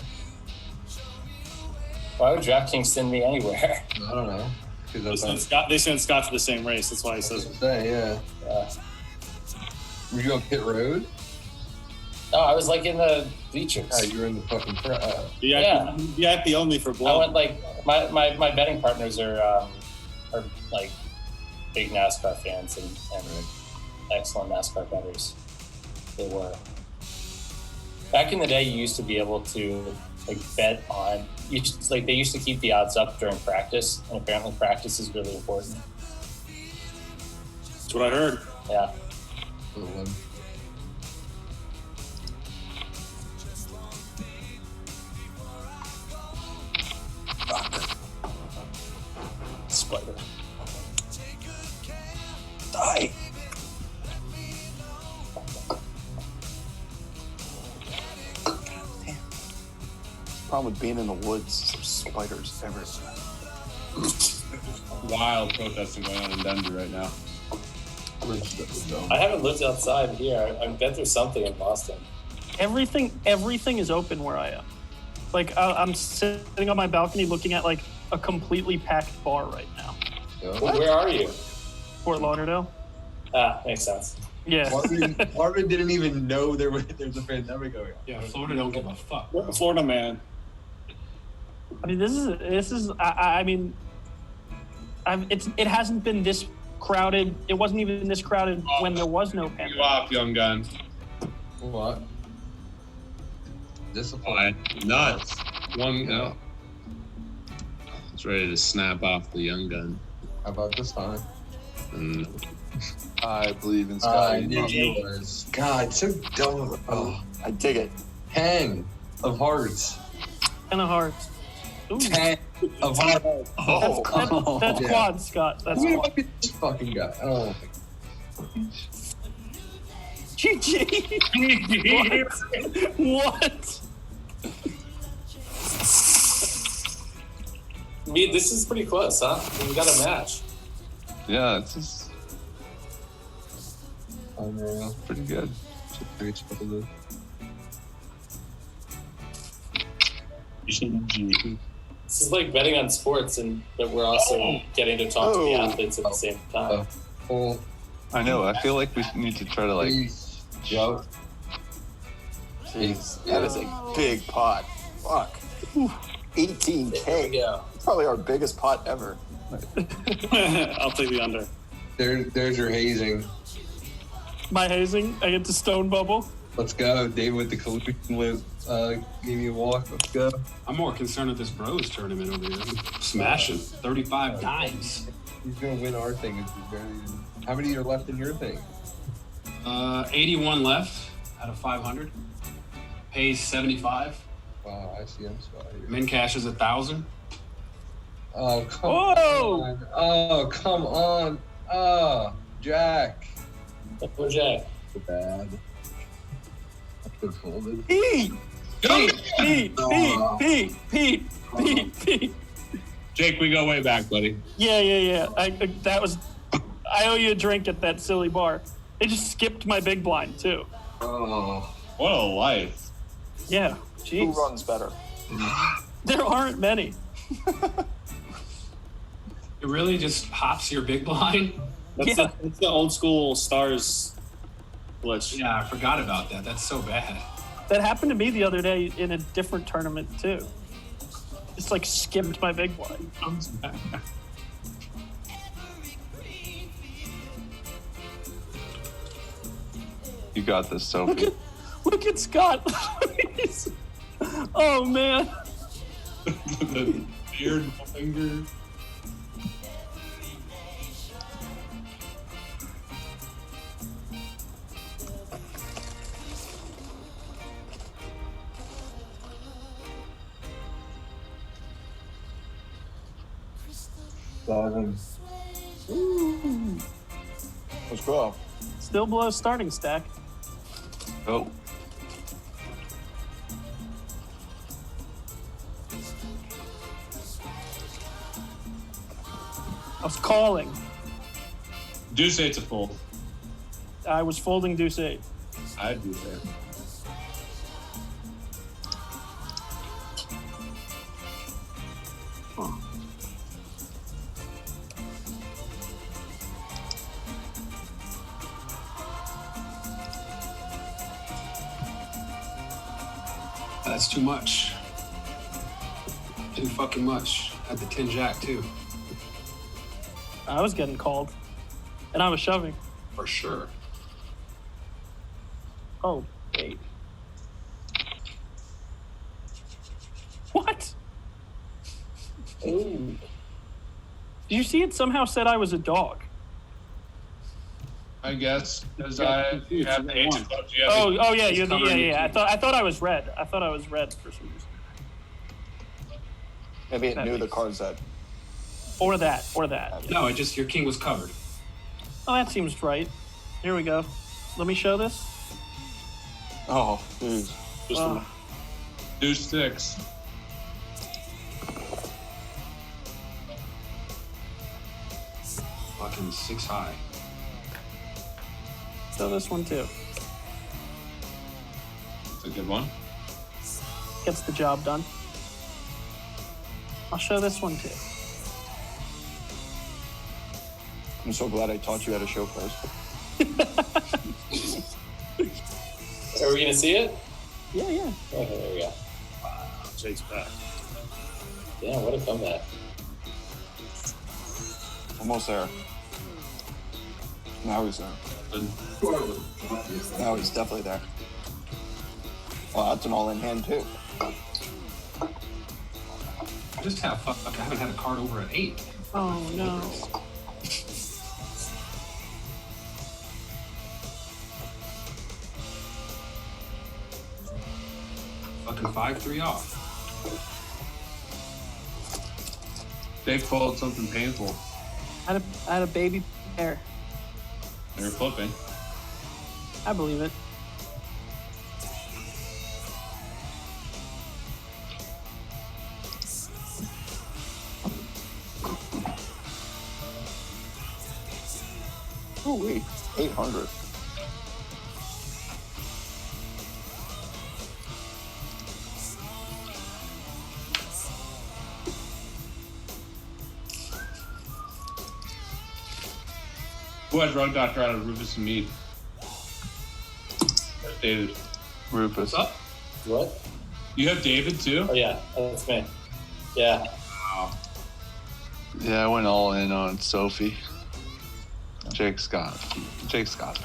Why would DraftKings send me anywhere? I don't know. They sent Scott to the same race. That's why he says it. Yeah. Were you on pit road? No, I was like in the bleachers. Yeah, you were in the fucking Yeah. VIP only for Blow. I went like my betting partners are like big NASCAR fans and excellent NASCAR bettors. They were. Back in the day, you used to be able to like bet on. They used to keep the odds up during practice, and apparently practice is really important. That's what I heard. Yeah. Spider. Die. Problem with being in the woods, there's spiders everywhere. Wild protesting going on in Denver right now. I haven't lived outside here. I've been through something in Boston. Everything is open where I am. Like I'm sitting on my balcony looking at like a completely packed bar right now. Where are you? Fort Lauderdale. Ah, makes sense. Yeah. Florida didn't even know there's a pandemic going on. Yeah, Florida don't give a fuck. Bro. Florida man. I mean, this is. I mean, it hasn't been this crowded. It wasn't even this crowded when there was no pandemic. You off, young gun. What? Discipline. Nuts. One. No. It's ready to snap off the young gun. How about this time? I believe in Scotty. God, so dumb. Oh, I dig it. 10 of hearts. 10 of hearts. Ooh. 10 of hearts. That's yeah. quad, Scott. That's Look quad. at this fucking guy. Oh. GG. What? This is pretty close, huh? We got a match. Yeah, it's just Unreal. pretty good. This is like betting on sports, and that we're also getting to talk to the athletes at the same time. I know. I feel like we need to try to like. Yo. Jeez, that is a big pot. Fuck. 18K. Yeah. Probably our biggest pot ever. I'll take the under. There's your hazing. My hazing. I get to stone bubble. Let's go. Dave with the collusion with give me a walk. Let's go. I'm more concerned with this bros tournament over here. Smashing 35 dimes. He's gonna win our thing. How many are left in your thing? 81 left out of 500. Pays 75. Wow, I see him spot here. Min cash is 1,000. Oh, come on. Oh, come on. Oh, Jack. Oh, Jack. Bad. I've been folded. Pete. Jake, we go way back, buddy. Yeah. I owe you a drink at that silly bar. They just skipped my big blind too. Oh. What a life. Yeah. Jeez. Who runs better? There aren't many. It really just hops your big blind. That's the old school stars glitch. Yeah, I forgot about that. That's so bad. That happened to me the other day in a different tournament too. Just like skipped my big blind. You got this, Sophie. Look at Scott. Oh man. The beard finger. Let's go. Still below starting stack. Oh. I was calling. Deuce eight's a fold. I was folding deuce 8. I'd do that. That's too much. Too fucking much. Had the 10 jack too. I was getting called. And I was shoving. For sure. Oh, 8. What? Ooh. Did you see it somehow said I was a dog? I guess because I have the H clubs. Oh yeah, yeah. I thought I was red. I thought I was red for some reason. Maybe it knew the cards that. Or that. No, it just your king was covered. Oh, that seems right. Here we go. Let me show this. Oh, dude. Deuce 6. Fucking 6 high. So this one too. It's a good one. Gets the job done. I'll show this one too. I'm so glad I taught you how to show first. Are we gonna see it? Yeah, yeah. Okay, there we go. Wow, Jake's back. Yeah, what a comeback. Almost there. Now he's there. Now he's definitely there. Oh, that's an all-in hand too. I just have I haven't had a card over at 8. Oh no. Fucking 5-3 off. Jake pulled something painful. I had a baby bear. They were flipping. I believe it. Oh wait, 800. Who has Rug Doctor out of Rufus and Mead? David. Rufus. What's up? What? You have David too? Oh yeah, that's me. Yeah. Wow. Yeah, I went all in on Sophie. Jake's got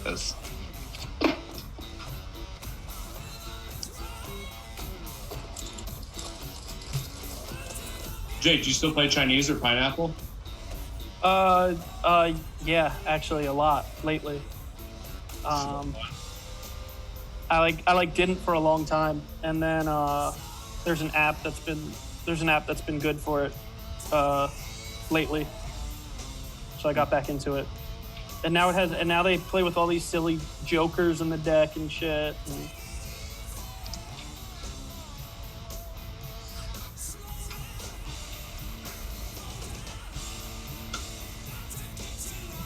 this. Jake, do you still play Chinese or Pineapple? Yeah, actually a lot lately. I didn't for a long time, and then there's an app that's been good for it lately. So I got back into it, and now they play with all these silly jokers in the deck and shit. And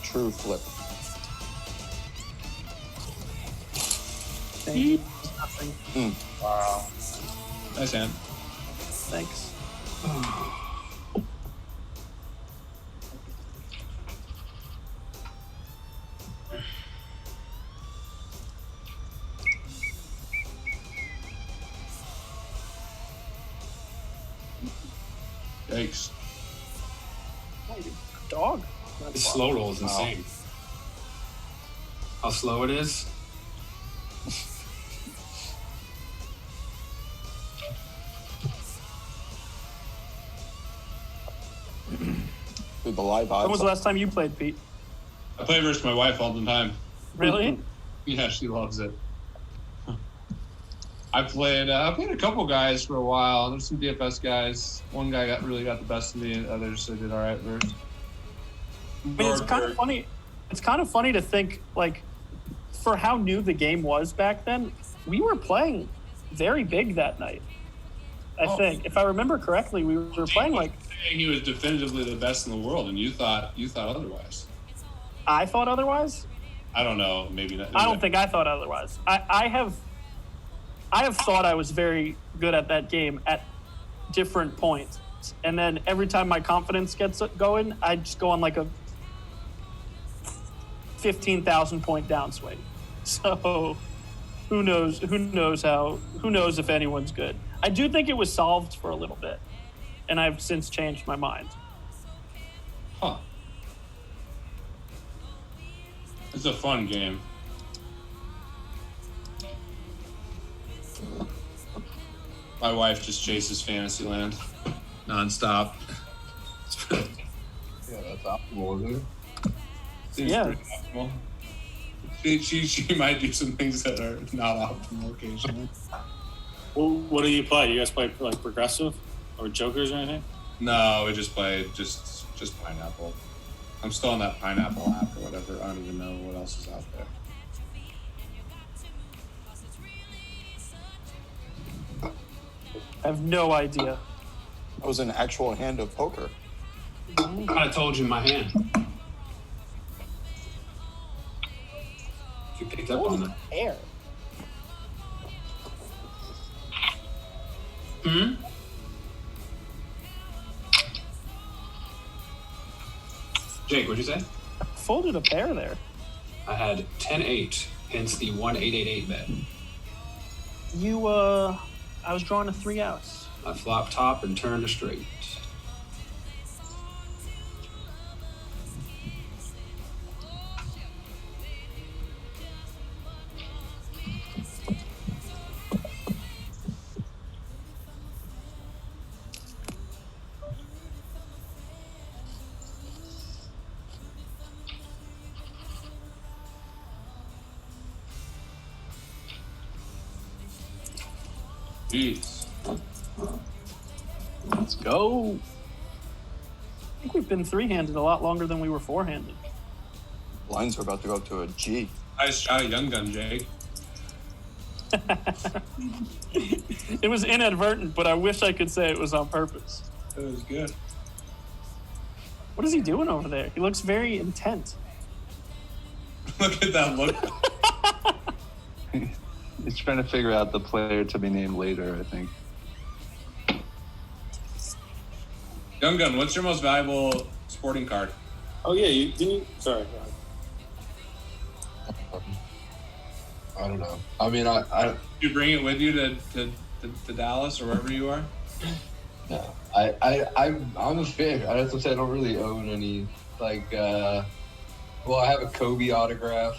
True flip. thank you. Nothing. Wow. Nice hand. Thanks. Yikes. Oh, you dog. This slow roll is insane. How slow it is. Dude, the live odds. When was the last time you played, Pete? I play versus my wife all the time. Really? Yeah, she loves it. I played a couple guys for a while. There's some DFS guys. One guy really got the best of me, and others I did all right versus. I mean, it's kind of funny. It's kind of funny to think, like, for how new the game was back then, we were playing very big that night. I think, if I remember correctly, we were playing like. Saying he was definitively the best in the world, and you thought otherwise. I thought otherwise. I don't know. Maybe not. I don't think I thought otherwise. I have thought I was very good at that game at different points, and then every time my confidence gets going, I just go on like a 15,000 point downswing. So who knows if anyone's good. I do think it was solved for a little bit, and I've since changed my mind. Huh. It's a fun game. My wife just chases Fantasyland nonstop. Yeah, that's optimal, isn't it? Seems Yeah. pretty optimal. She might do some things that are not optimal occasionally. Well, what do you play? You guys play like progressive or jokers or anything? No, we just play just Pineapple. I'm still on that Pineapple app or whatever. I don't even know what else is out there. I have no idea. That was an actual hand of poker. I told you my hand. You picked up on that. Air. Jake, what'd you say? Folded a pair there. I had 10-8, hence the 1-8-8-8 bet. I was drawing a 3 outs. I flopped top and turned a straight. Jeez. Let's go. I think we've been 3-handed a lot longer than we were 4-handed. Lines are about to go up to a G. Nice shot at Young Gun, Jake. It was inadvertent, but I wish I could say it was on purpose. That was good. What is he doing over there? He looks very intent. Look at that look. He's trying to figure out the player to be named later, I think. Young Gun, what's your most valuable sporting card? Oh yeah, you didn't. You, sorry. I don't know. I mean, I Did you bring it with you to Dallas or wherever you are? no. I'm a fan. That's what I say. I don't really own any. Like, well, I have a Kobe autograph.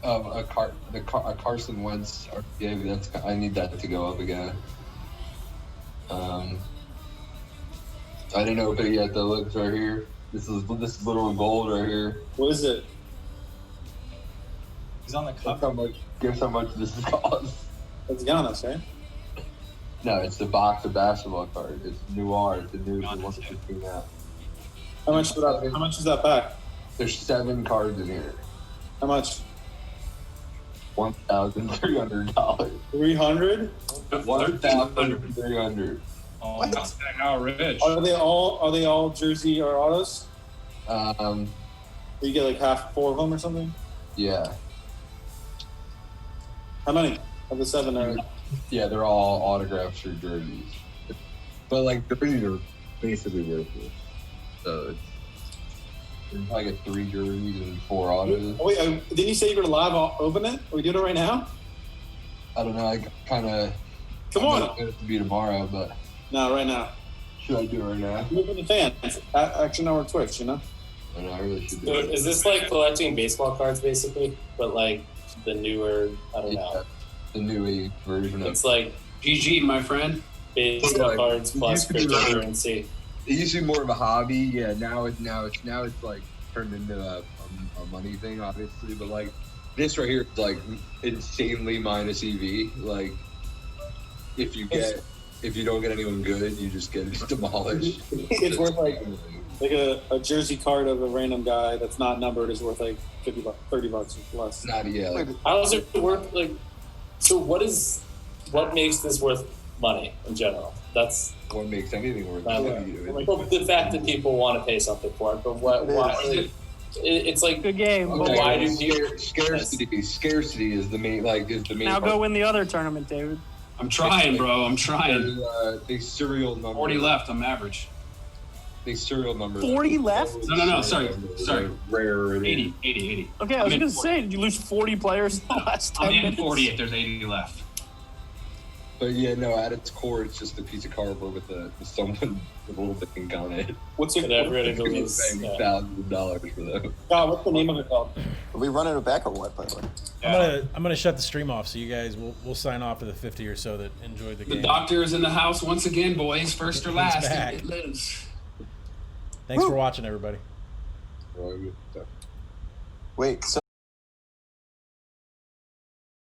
A Carson Wentz. Yeah, I need that to go up again. I didn't open it yet. The looks right here. This little gold right here. What is it? He's on the Guess cover. how much this is cost. It's Giannis, right? No, it's the box of basketball cards. It's Noir. It's the new Giannis, one that yeah. just came out. How much is that pack? There's 7 cards in here. How much? $1,300. 300. 1,300. Oh, That's how rich. Are they all jersey or autos? You get like 4 of them or something. Yeah. How many of the 7 are? Yeah, they're all autographs or jerseys. But like the jerseys are basically worthless. So it's probably get 3 jerseys and 4 autos. Oh, wait, didn't you say you were live open it? Are we doing it right now? I don't know. I kind of. Come on. It's to be tomorrow, but No, right now. should I do it right now? Look at the fans. Action Hour Twitch, you know? I know, I really should do So it. is this like collecting baseball cards basically, but like the newer? I don't know. The new age version of It's like GG, my friend. baseball Like, cards plus it used to be like- cryptocurrency. It used to be more of a hobby. Yeah, now it's like turned into a money thing, obviously. But like this right here is like insanely minus EV. Like if you don't get anyone good, you just get demolished. It's worth like a jersey card of a random guy that's not numbered is worth like $50, $30 or less. Not like How does it work? Like, so what makes this worth money in general? That's what makes anything worth not it. well, the fact that people want to pay something for it. But why? It's like Good game. But why do people? Scarcity is the main Now go win the other tournament, David. I'm trying, bro. I'm trying. They serial number 40 left. I'm average. They serial number 40 left? No. Sorry. Rare. 80. Okay, I was I'm in going to say, did you lose 40 players in the last 10 I'm in minutes? 40 if there's 80 left. But yeah, no. At its core, it's just a piece of cardboard with someone with a little bit of ink on it. What's it? Everybody People believes. paying Yeah. thousands of dollars for them. God, what's the name of it called? Are we running it back or what, by the way? I'm gonna shut the stream off, so you guys we'll sign off to the 50 or so that enjoyed the The game. doctor is in the house once again, boys. First or He's last. back. It lives. Thanks for watching, everybody. Wait, so